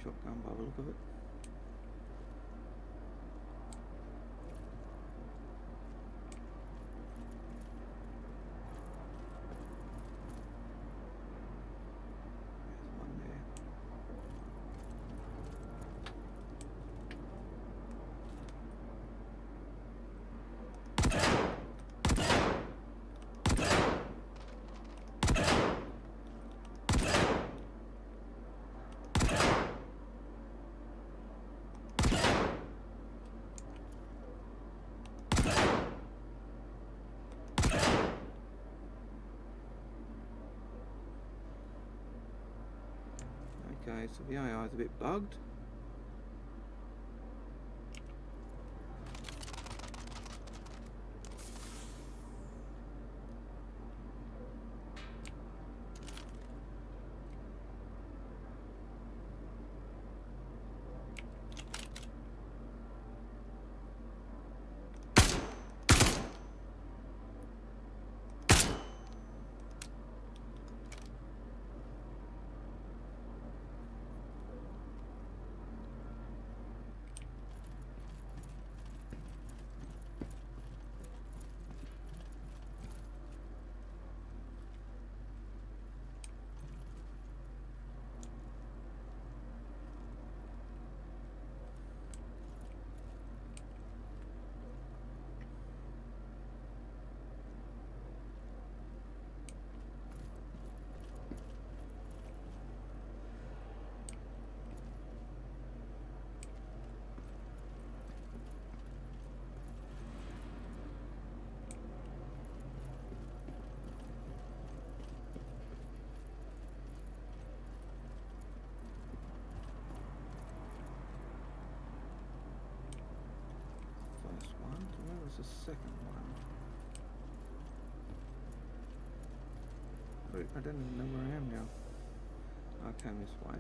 shotgun by the look of it. There's one there. Okay, so the AI is a bit bugged. First one, so where was the second one? Wait, I don't even know where I am now. I came this way.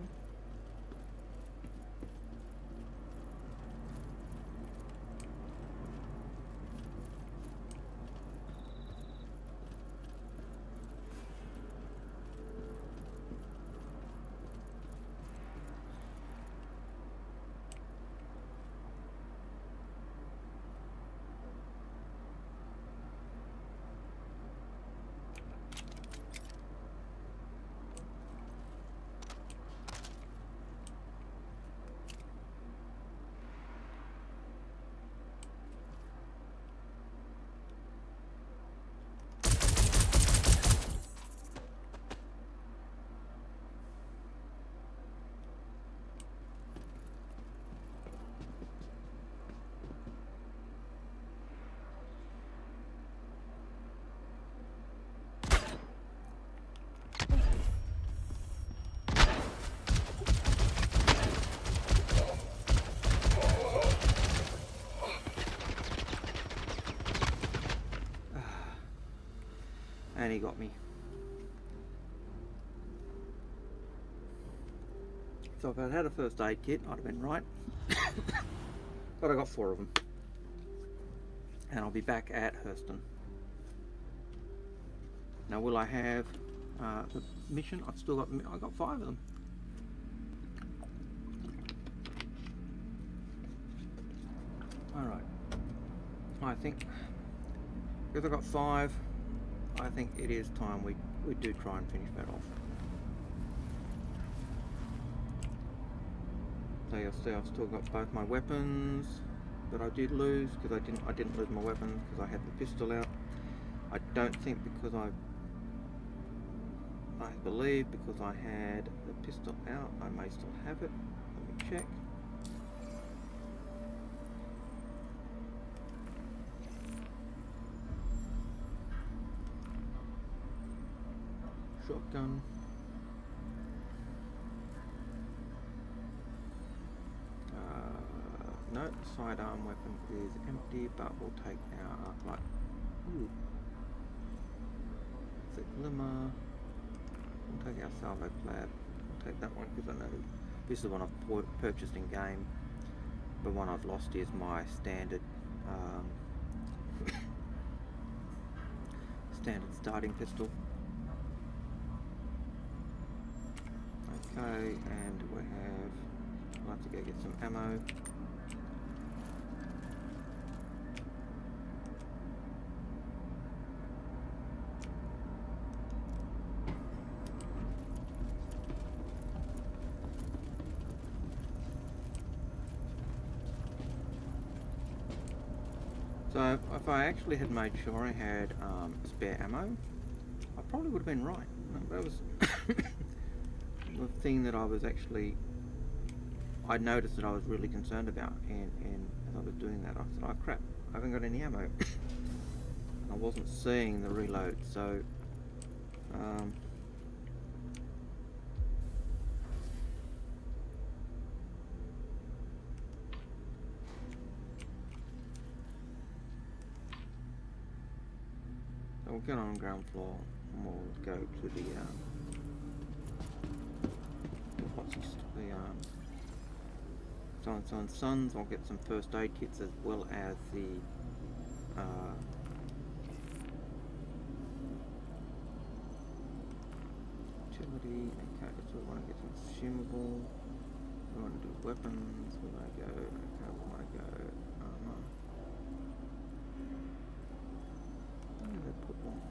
And he got me. So if I'd had a first aid kit, I'd have been right. But I got 4 of them. And I'll be back at Hurston. Now will I have the mission? I've got 5 of them. Alright. I think, because I've got 5, I think it is time we do try and finish that off. So you'll see I've still got both my weapons that I did lose, because I didn't lose my weapons because I had the pistol out. I don't think because I believe because I had the pistol out I may still have it. Let me check. Shotgun. No, sidearm weapon is empty, but we'll take our arc light. Ooh. It's a glimmer. We'll take our salvo clad. We'll take that one because I know this is the one I've purchased in game. The one I've lost is my standard standard starting pistol. Okay, and we have I'll have to go get some ammo. So if I actually had made sure I had spare ammo, I probably would have been right. That was the thing that I was actually, I noticed that I was really concerned about, and as I was doing that I thought, oh crap, I haven't got any ammo. I wasn't seeing the reload, so we'll get on the ground floor and we'll go to the Son Sons. I'll get some first aid kits as well as the utility. Okay, so we want to get some consumable. We want to do weapons. Where do I go? Okay, we want to go armor. Where did I put one?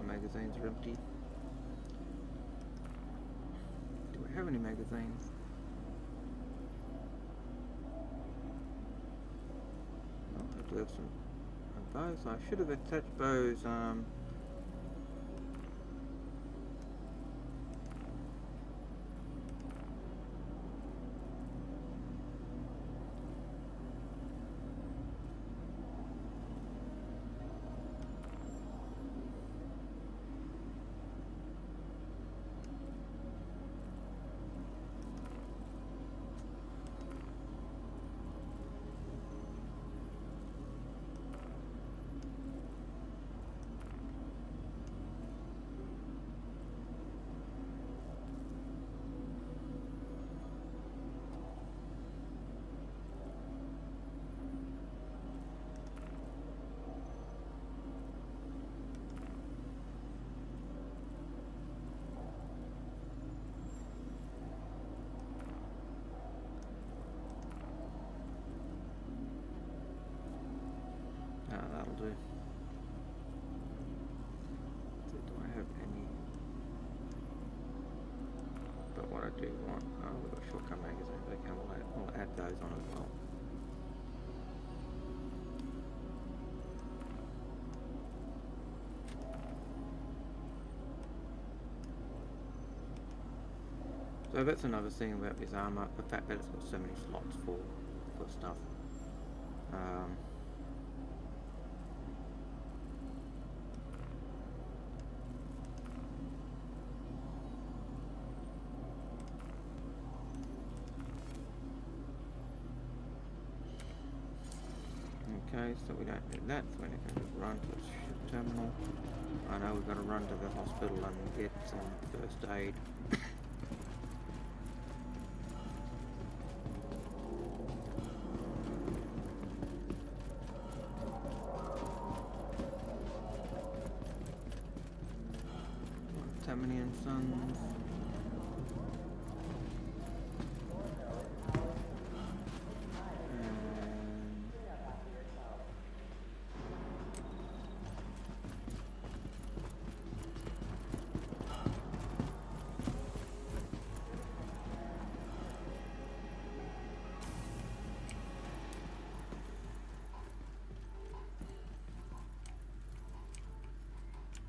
Magazines are empty. Do I have any magazines? Oh, I do have some bows. I should have attached bows. That'll do. So do I have any? But what I do want, we've got shortcut magazines. Okay, we'll add those on as well. So that's another thing about this armor, the fact that it's got so many slots for stuff. Okay, so we don't do that, so we're going to run to the ship terminal. I know we've got to run to the hospital and get some first aid. Tammany and Sons.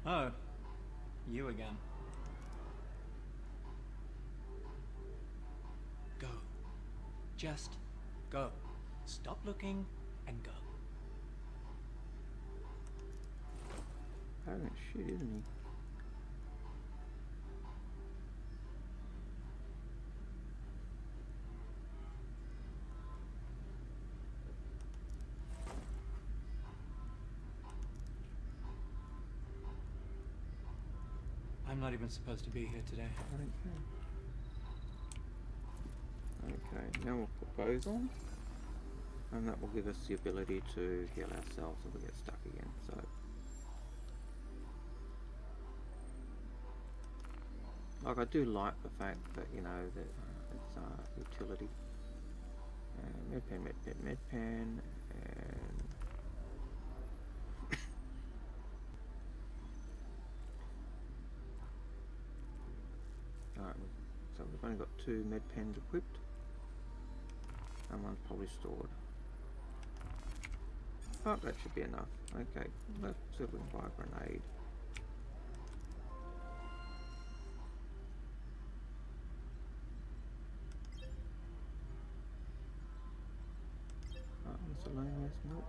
Oh, you again. Go. Just go. Stop looking and go. Having shit, isn't he? I'm not even supposed to be here today. Okay, now we'll put those on. And that will give us the ability to heal ourselves if we get stuck again. So like, I do like the fact that, you know, that it's utility. Medpen, and alright, so we've only got 2 med pens equipped, and one's probably stored. Oh, that should be enough. Okay, let's see if we can buy a grenade. Miscellaneous, nope.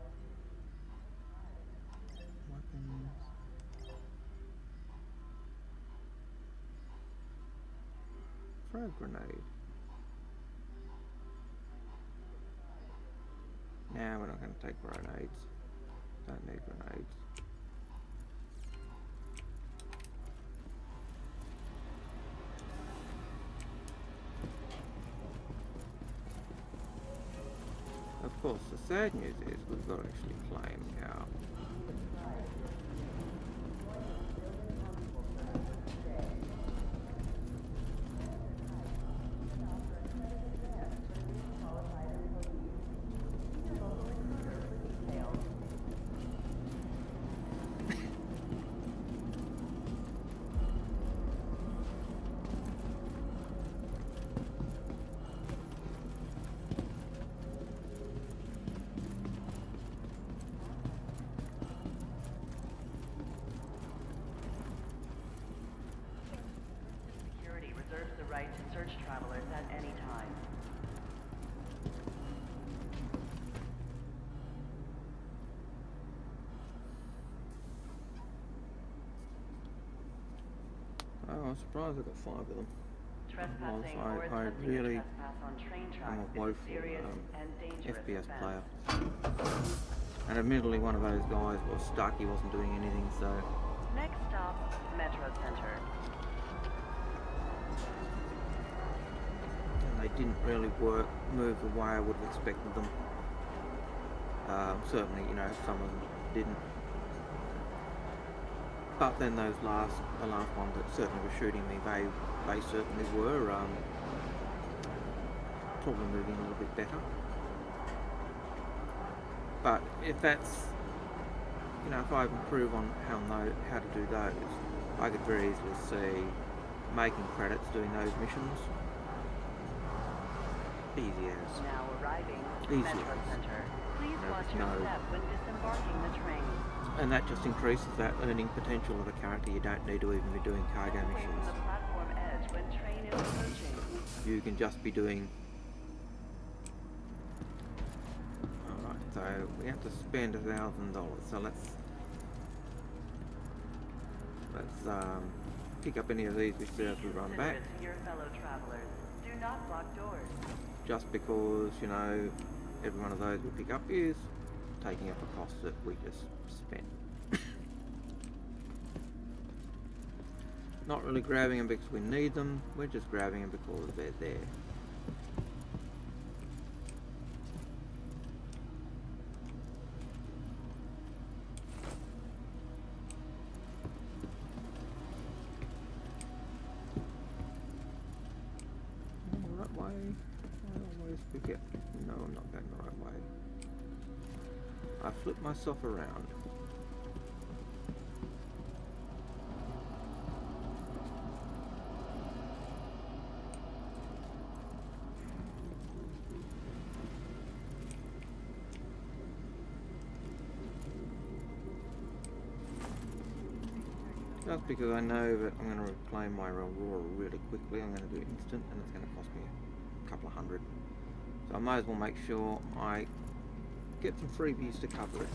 Weapons. Frag grenade. Nah, we're not going to take grenades. Don't need grenades. Of course, the sad news is we've got to actually claim our right to search travelers at any time. Oh, I'm surprised I got 5 of them. Trespassing I or attempting really to trespass on train I'm tracks a is a woeful serious and dangerous FPS offense. player. And admittedly one of those guys was stuck, he wasn't doing anything, so... Next stop, Metro Center. And they didn't really move the way I would have expected them. Certainly, you know, some of them didn't. But then the last ones that certainly were shooting me, they certainly were probably moving a little bit better. But if that's, you know, if I improve on how to do those, I could very easily see making credits doing those missions. Easy as. Now arriving, Easy Metro as. Center. Please There watch is your no- step when disembarking the train. And that just increases that earning potential of a character. You don't need to even be doing cargo Away from missions. the platform edge when train is approaching. You can just be doing... Alright, so we have to spend $1,000. So let's pick up any of these we see as we run back. Considerate to your fellow travelers. Do not block doors. Just because, you know, every one of those we pick up is taking up a cost that we just spent. Not really grabbing them because we need them, we're just grabbing them because they're there. The right way? I always forget. No, I'm not going the right way. I flip myself around. Just because I know that I'm going to reclaim my Aurora really quickly, I'm going to do it instant and it's going to cost me a couple of hundred. So I might as well make sure I get some freebies to cover it.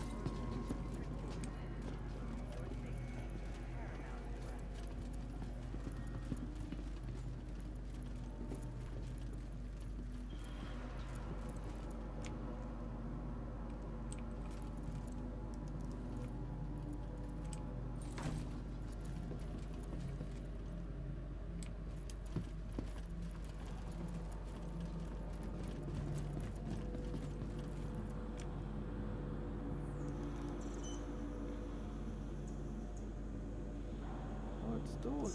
stored.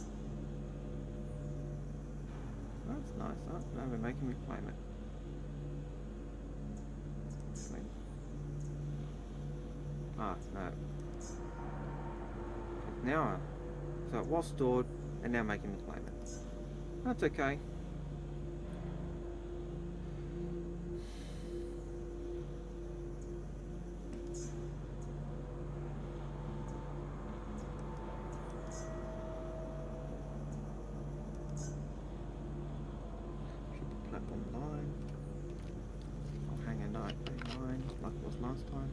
That's nice. Oh, no, we're making me claim it. Wait. Ah, no. Now, so it was stored, and now making me claim it. That's okay. Platform 9. I'll hang a night at 9 like it was last time.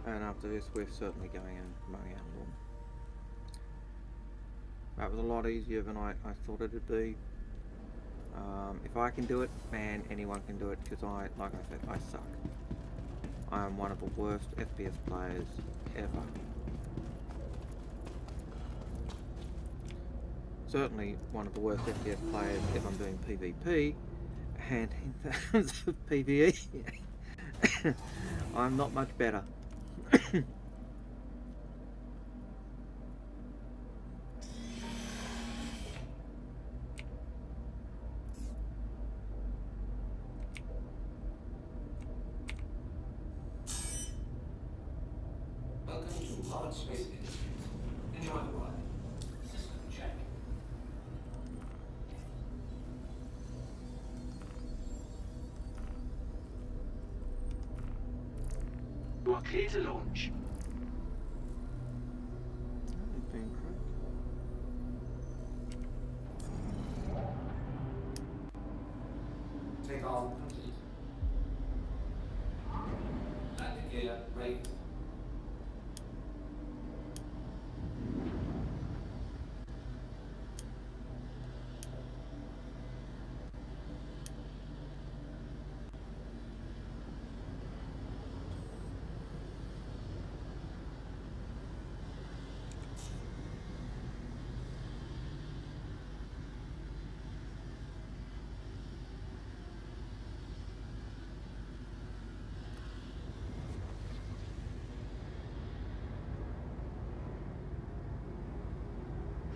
And after this, we're certainly going and mowing our lawn. That was a lot easier than I thought it'd be. If I can do it, man, anyone can do it, because like I said, I suck. I am one of the worst FPS players ever. Certainly one of the worst FPS players if I'm doing PvP, and in terms of PvE, I'm not much better. Welcome to Hard Space Industries. Enjoy the ride. System check. You are clear to launch. Take off complete. Landing gear raised.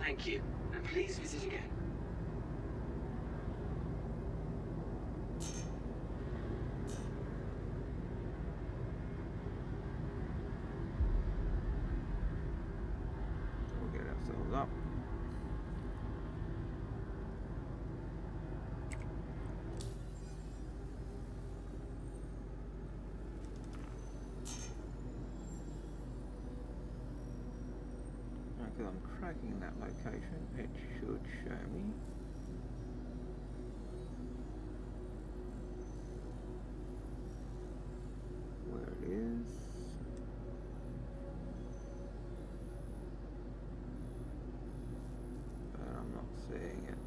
Thank you, and please visit again. We'll get ourselves up. Because I'm tracking that location, it should show me. Where it is. But I'm not seeing it.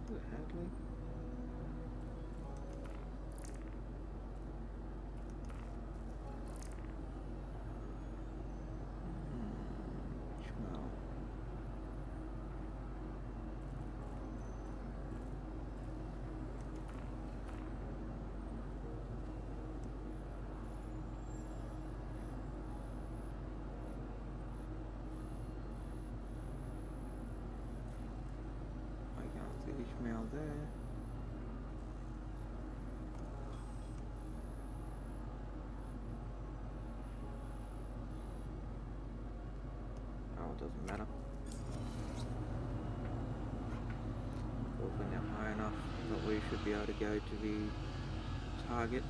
Is it Hadley? Well. I can't see Ishmael there. when they're high enough, but we should be able to go to the target.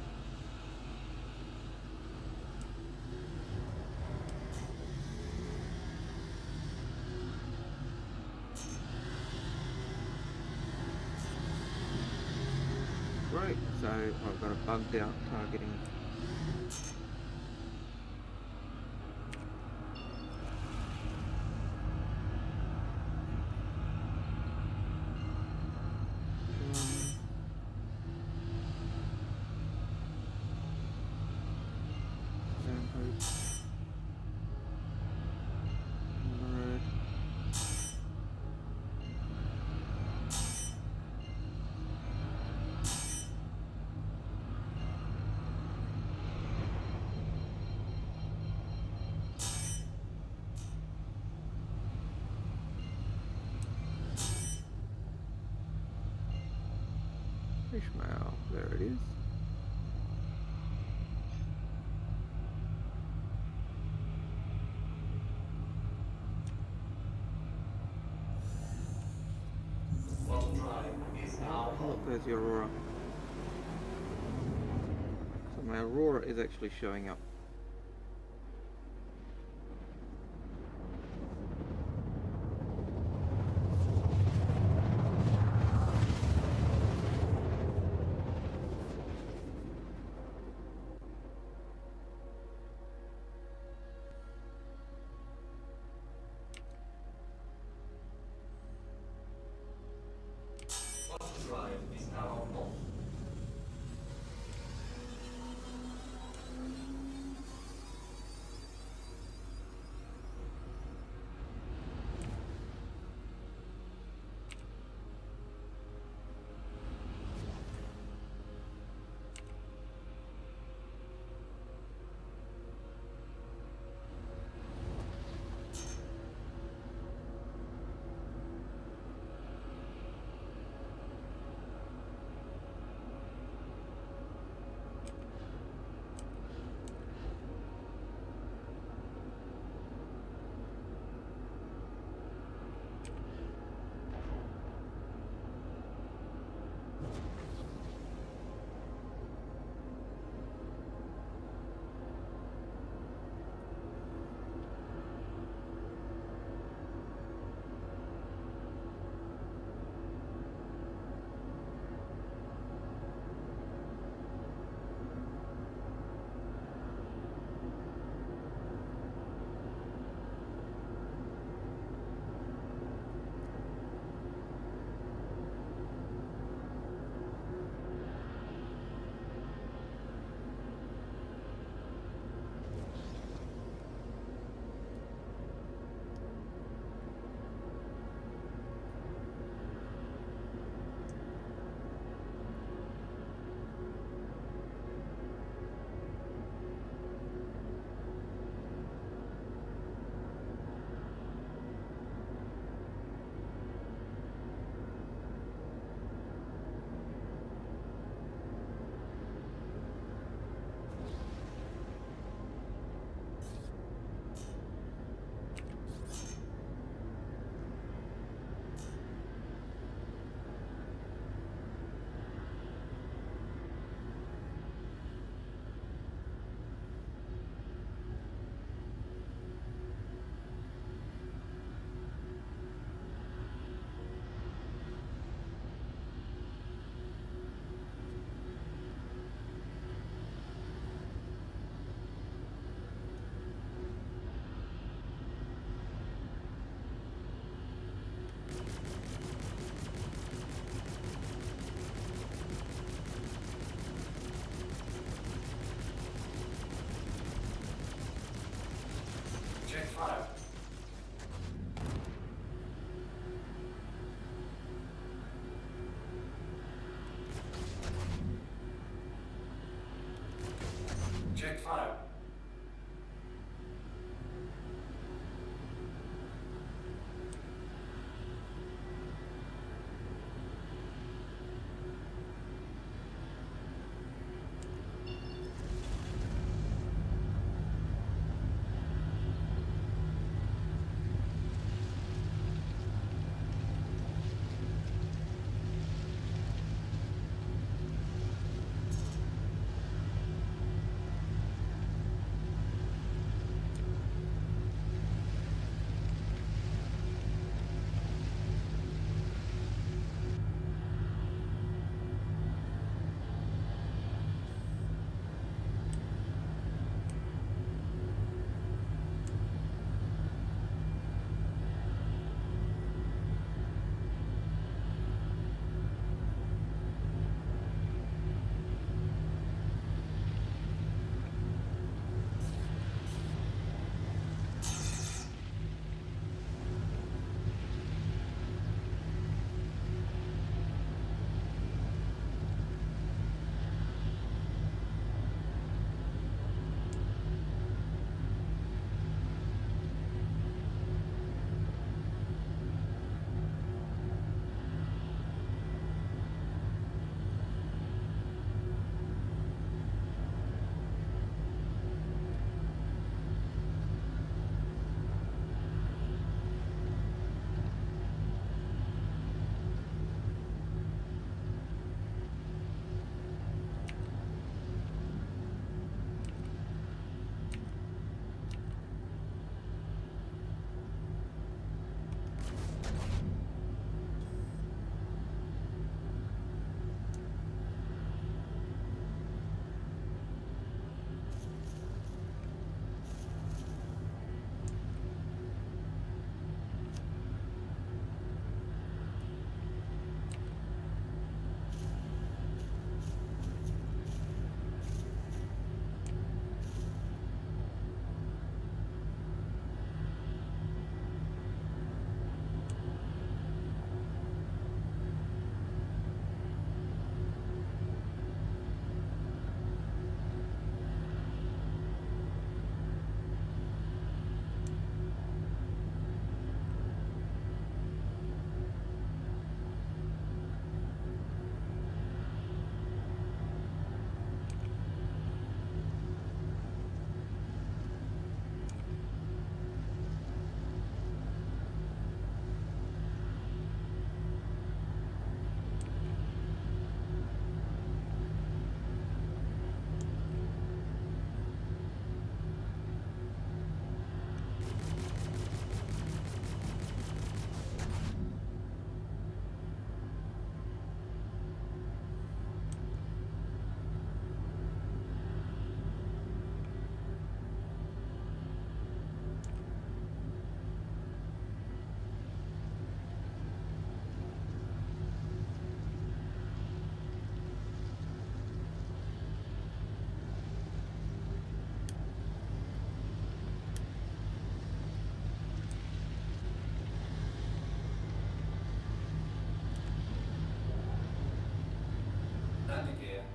Right, so I've got a bugged out targeting. Ishmael, there it is. Look, there's the Aurora. So my Aurora is actually showing up.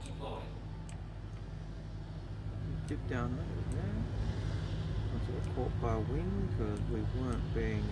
Deployed. Dip down over there. Once we were caught by a wind because we weren't being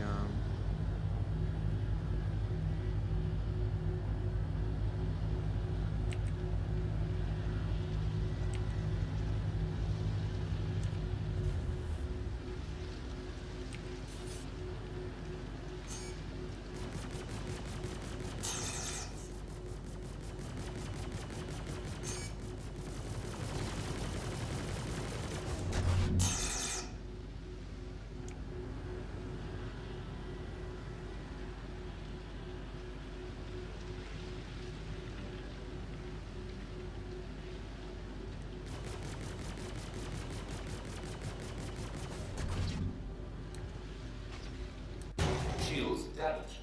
Shields damaged.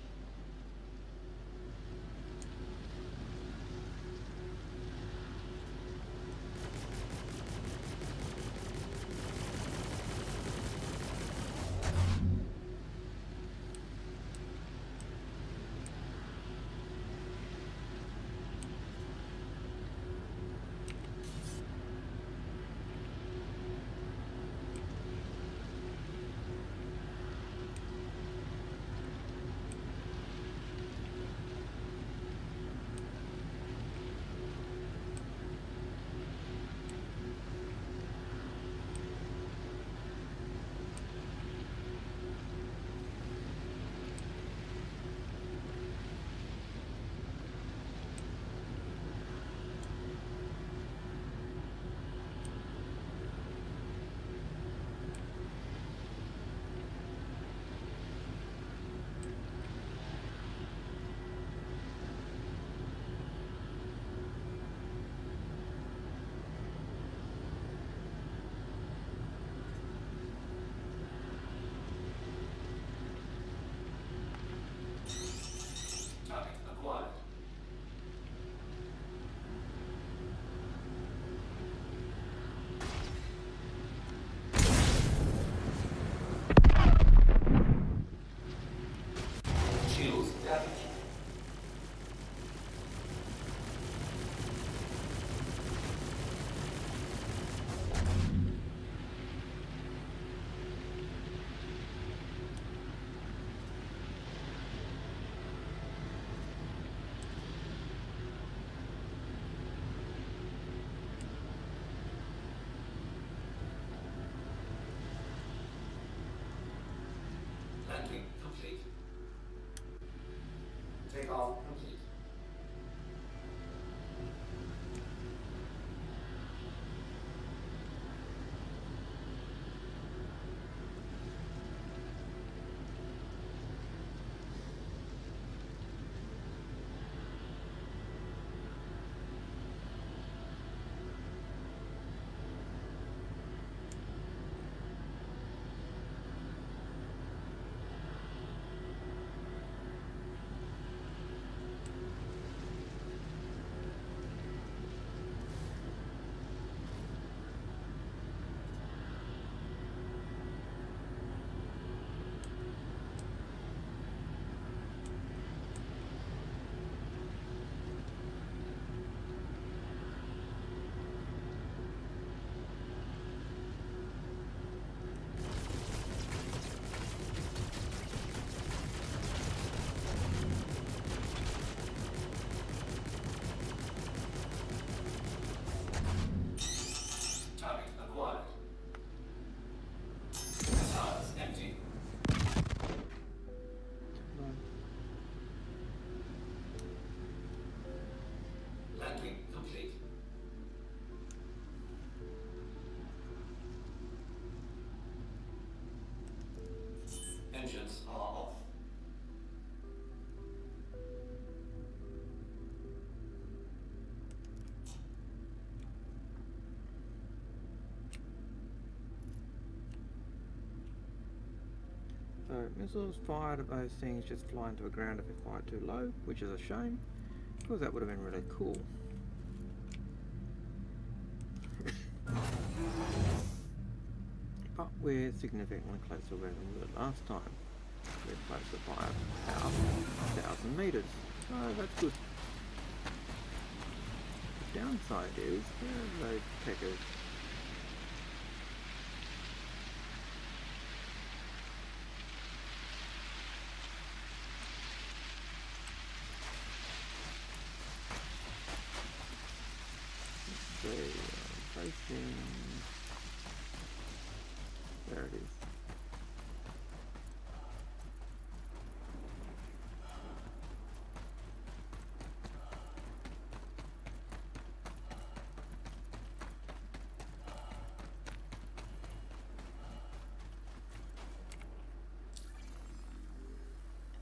Target acquired. Shields damaged. Landing complete. Takeoff complete. Target acquired. Missiles empty. Landing complete. Engines are off. So missiles fired at those things just fly into the ground if they're fired too low, which is a shame, because that would have been really cool. But we're significantly closer where we were last time. We're closer by about 1,000 meters, so that's good. Down downside is, where are those peckers? Let's see, facing... There it is.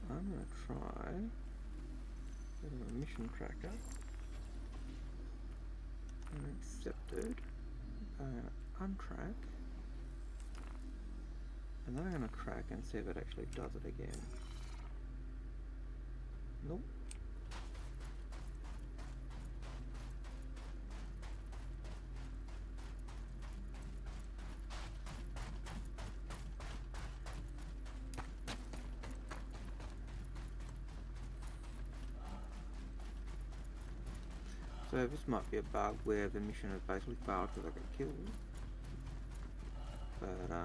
I'm going to try get a mission tracker and accepted. I'm going to untrack and then I'm going to track and see if it actually does it again. Nope. So this might be a bug where the mission has basically failed because I got killed. But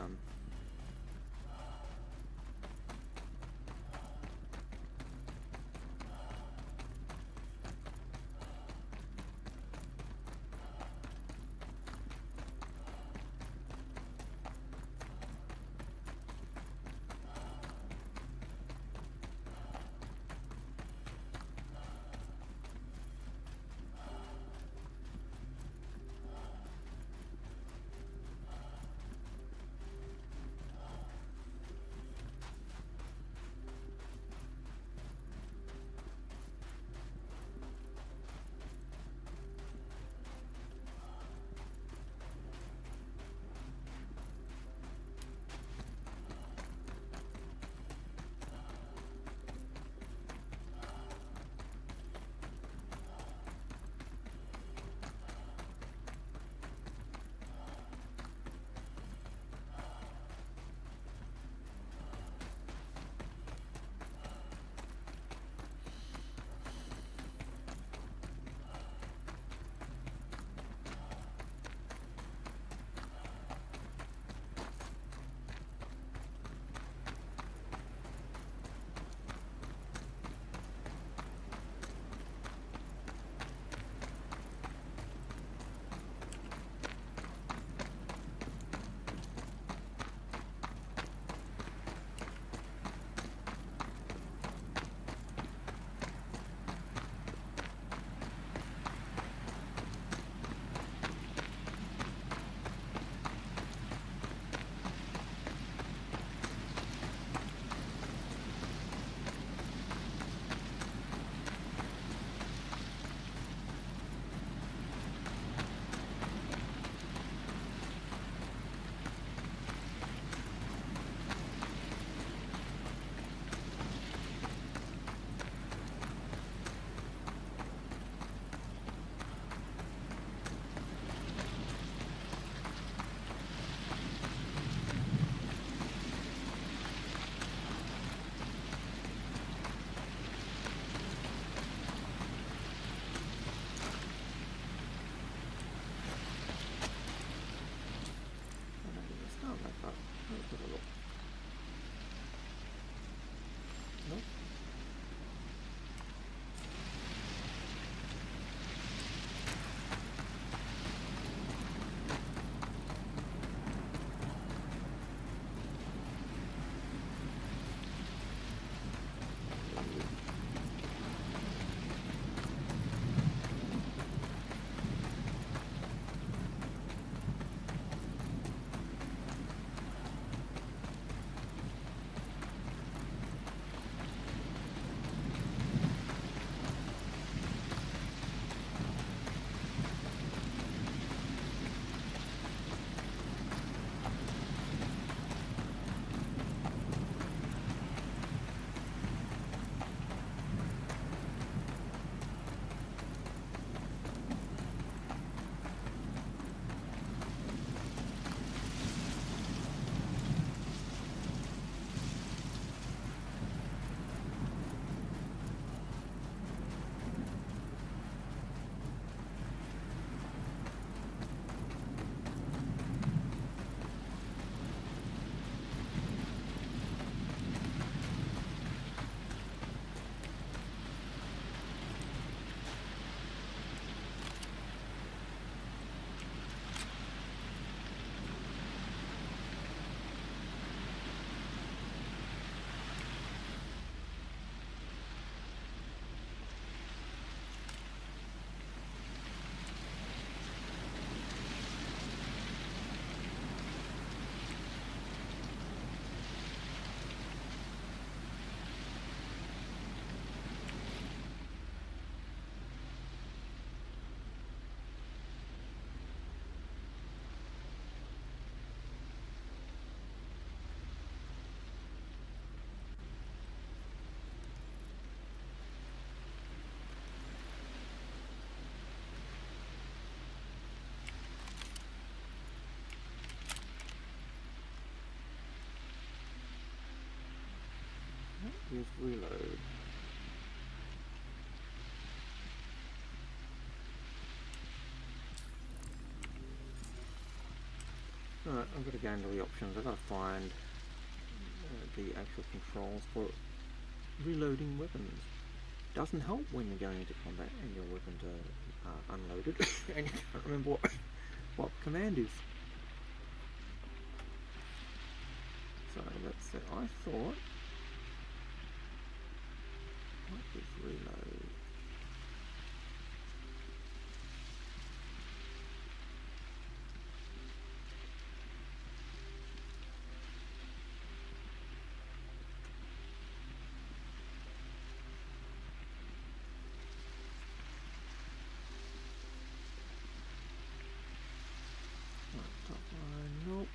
use reload. Alright, I've got to go into the options. I've got to find the actual controls for reloading weapons. Doesn't help when you're going into combat and your weapons are unloaded and you can't remember what command is. So let's say I thought what is reload? Top line, nope.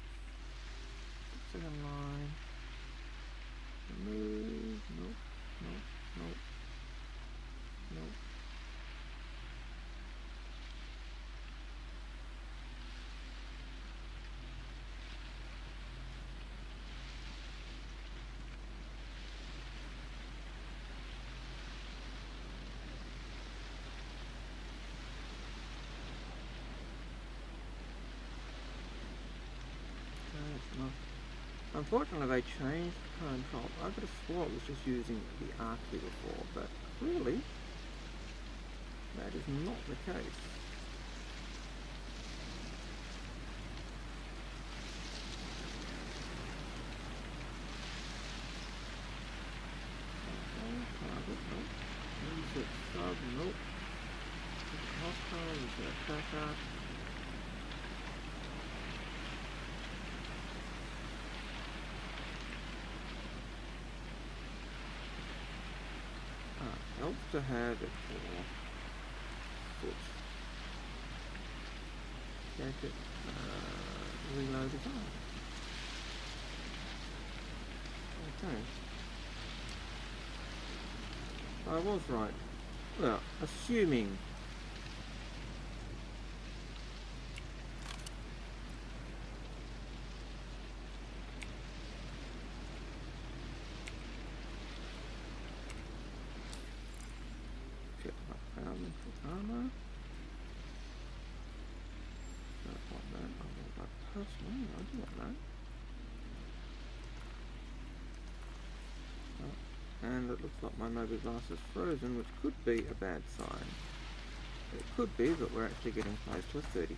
Second line. Remove, nope, nope, nope, nope. Unfortunately, they changed the control. I could have swore it was just using the R key before, but really, that is not the case. Target, nope. Reset sub, nope. Hostile, reset attacker. Helps to have it for foot. Jacket, reload the gun. Okay. I was right. Well, assuming armor. Don't want that. I want my personal. I do want that. Oh, and it looks like my mobiglass is frozen, which could be a bad sign. It could be that we're actually getting close to a 30k.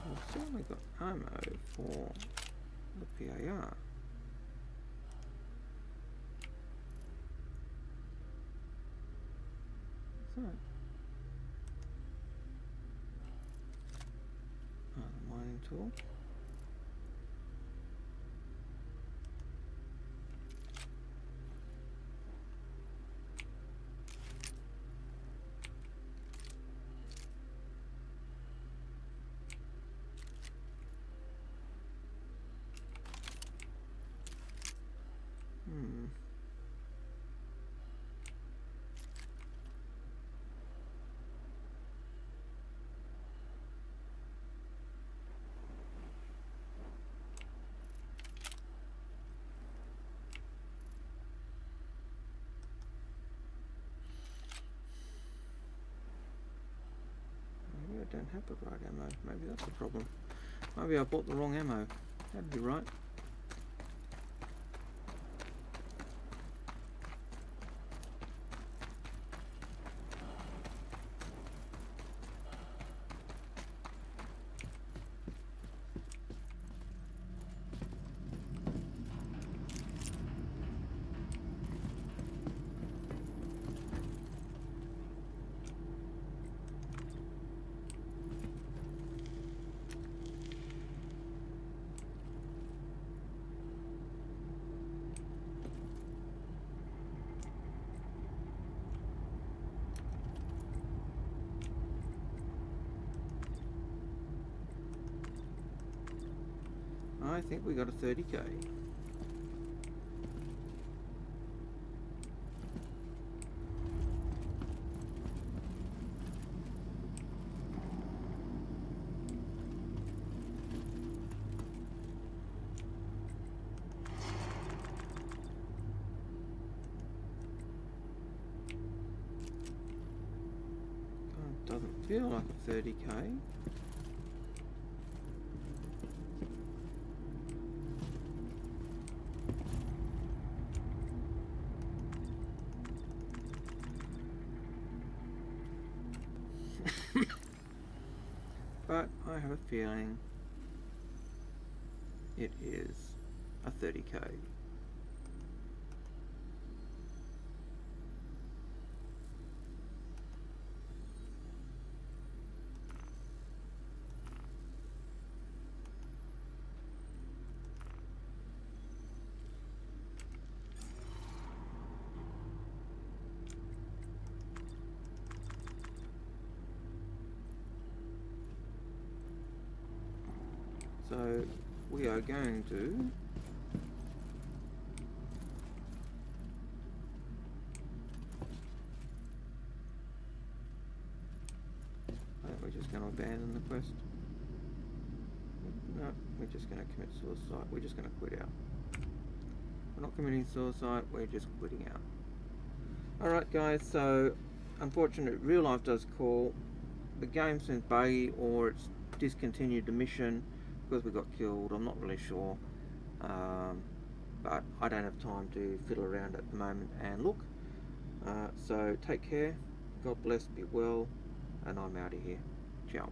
We've certainly got ammo for the PAR. What's that? Oh, the mining tool. Maybe I don't have the right ammo. Maybe that's the problem. Maybe I bought the wrong ammo. That'd be right. I think we got a 30k. Doesn't feel like a 30k. But I have a feeling it is a 30k. So we are going to I think we're just going to abandon the quest. No, we're just going to commit suicide. We're just going to quit out. We're not committing suicide, we're just quitting out. Alright guys, so unfortunately real life does call. The game seems buggy or it's discontinued the mission because we got killed. I'm not really sure, but I don't have time to fiddle around at the moment and look. So take care, God bless, be well, and I'm out of here. Ciao.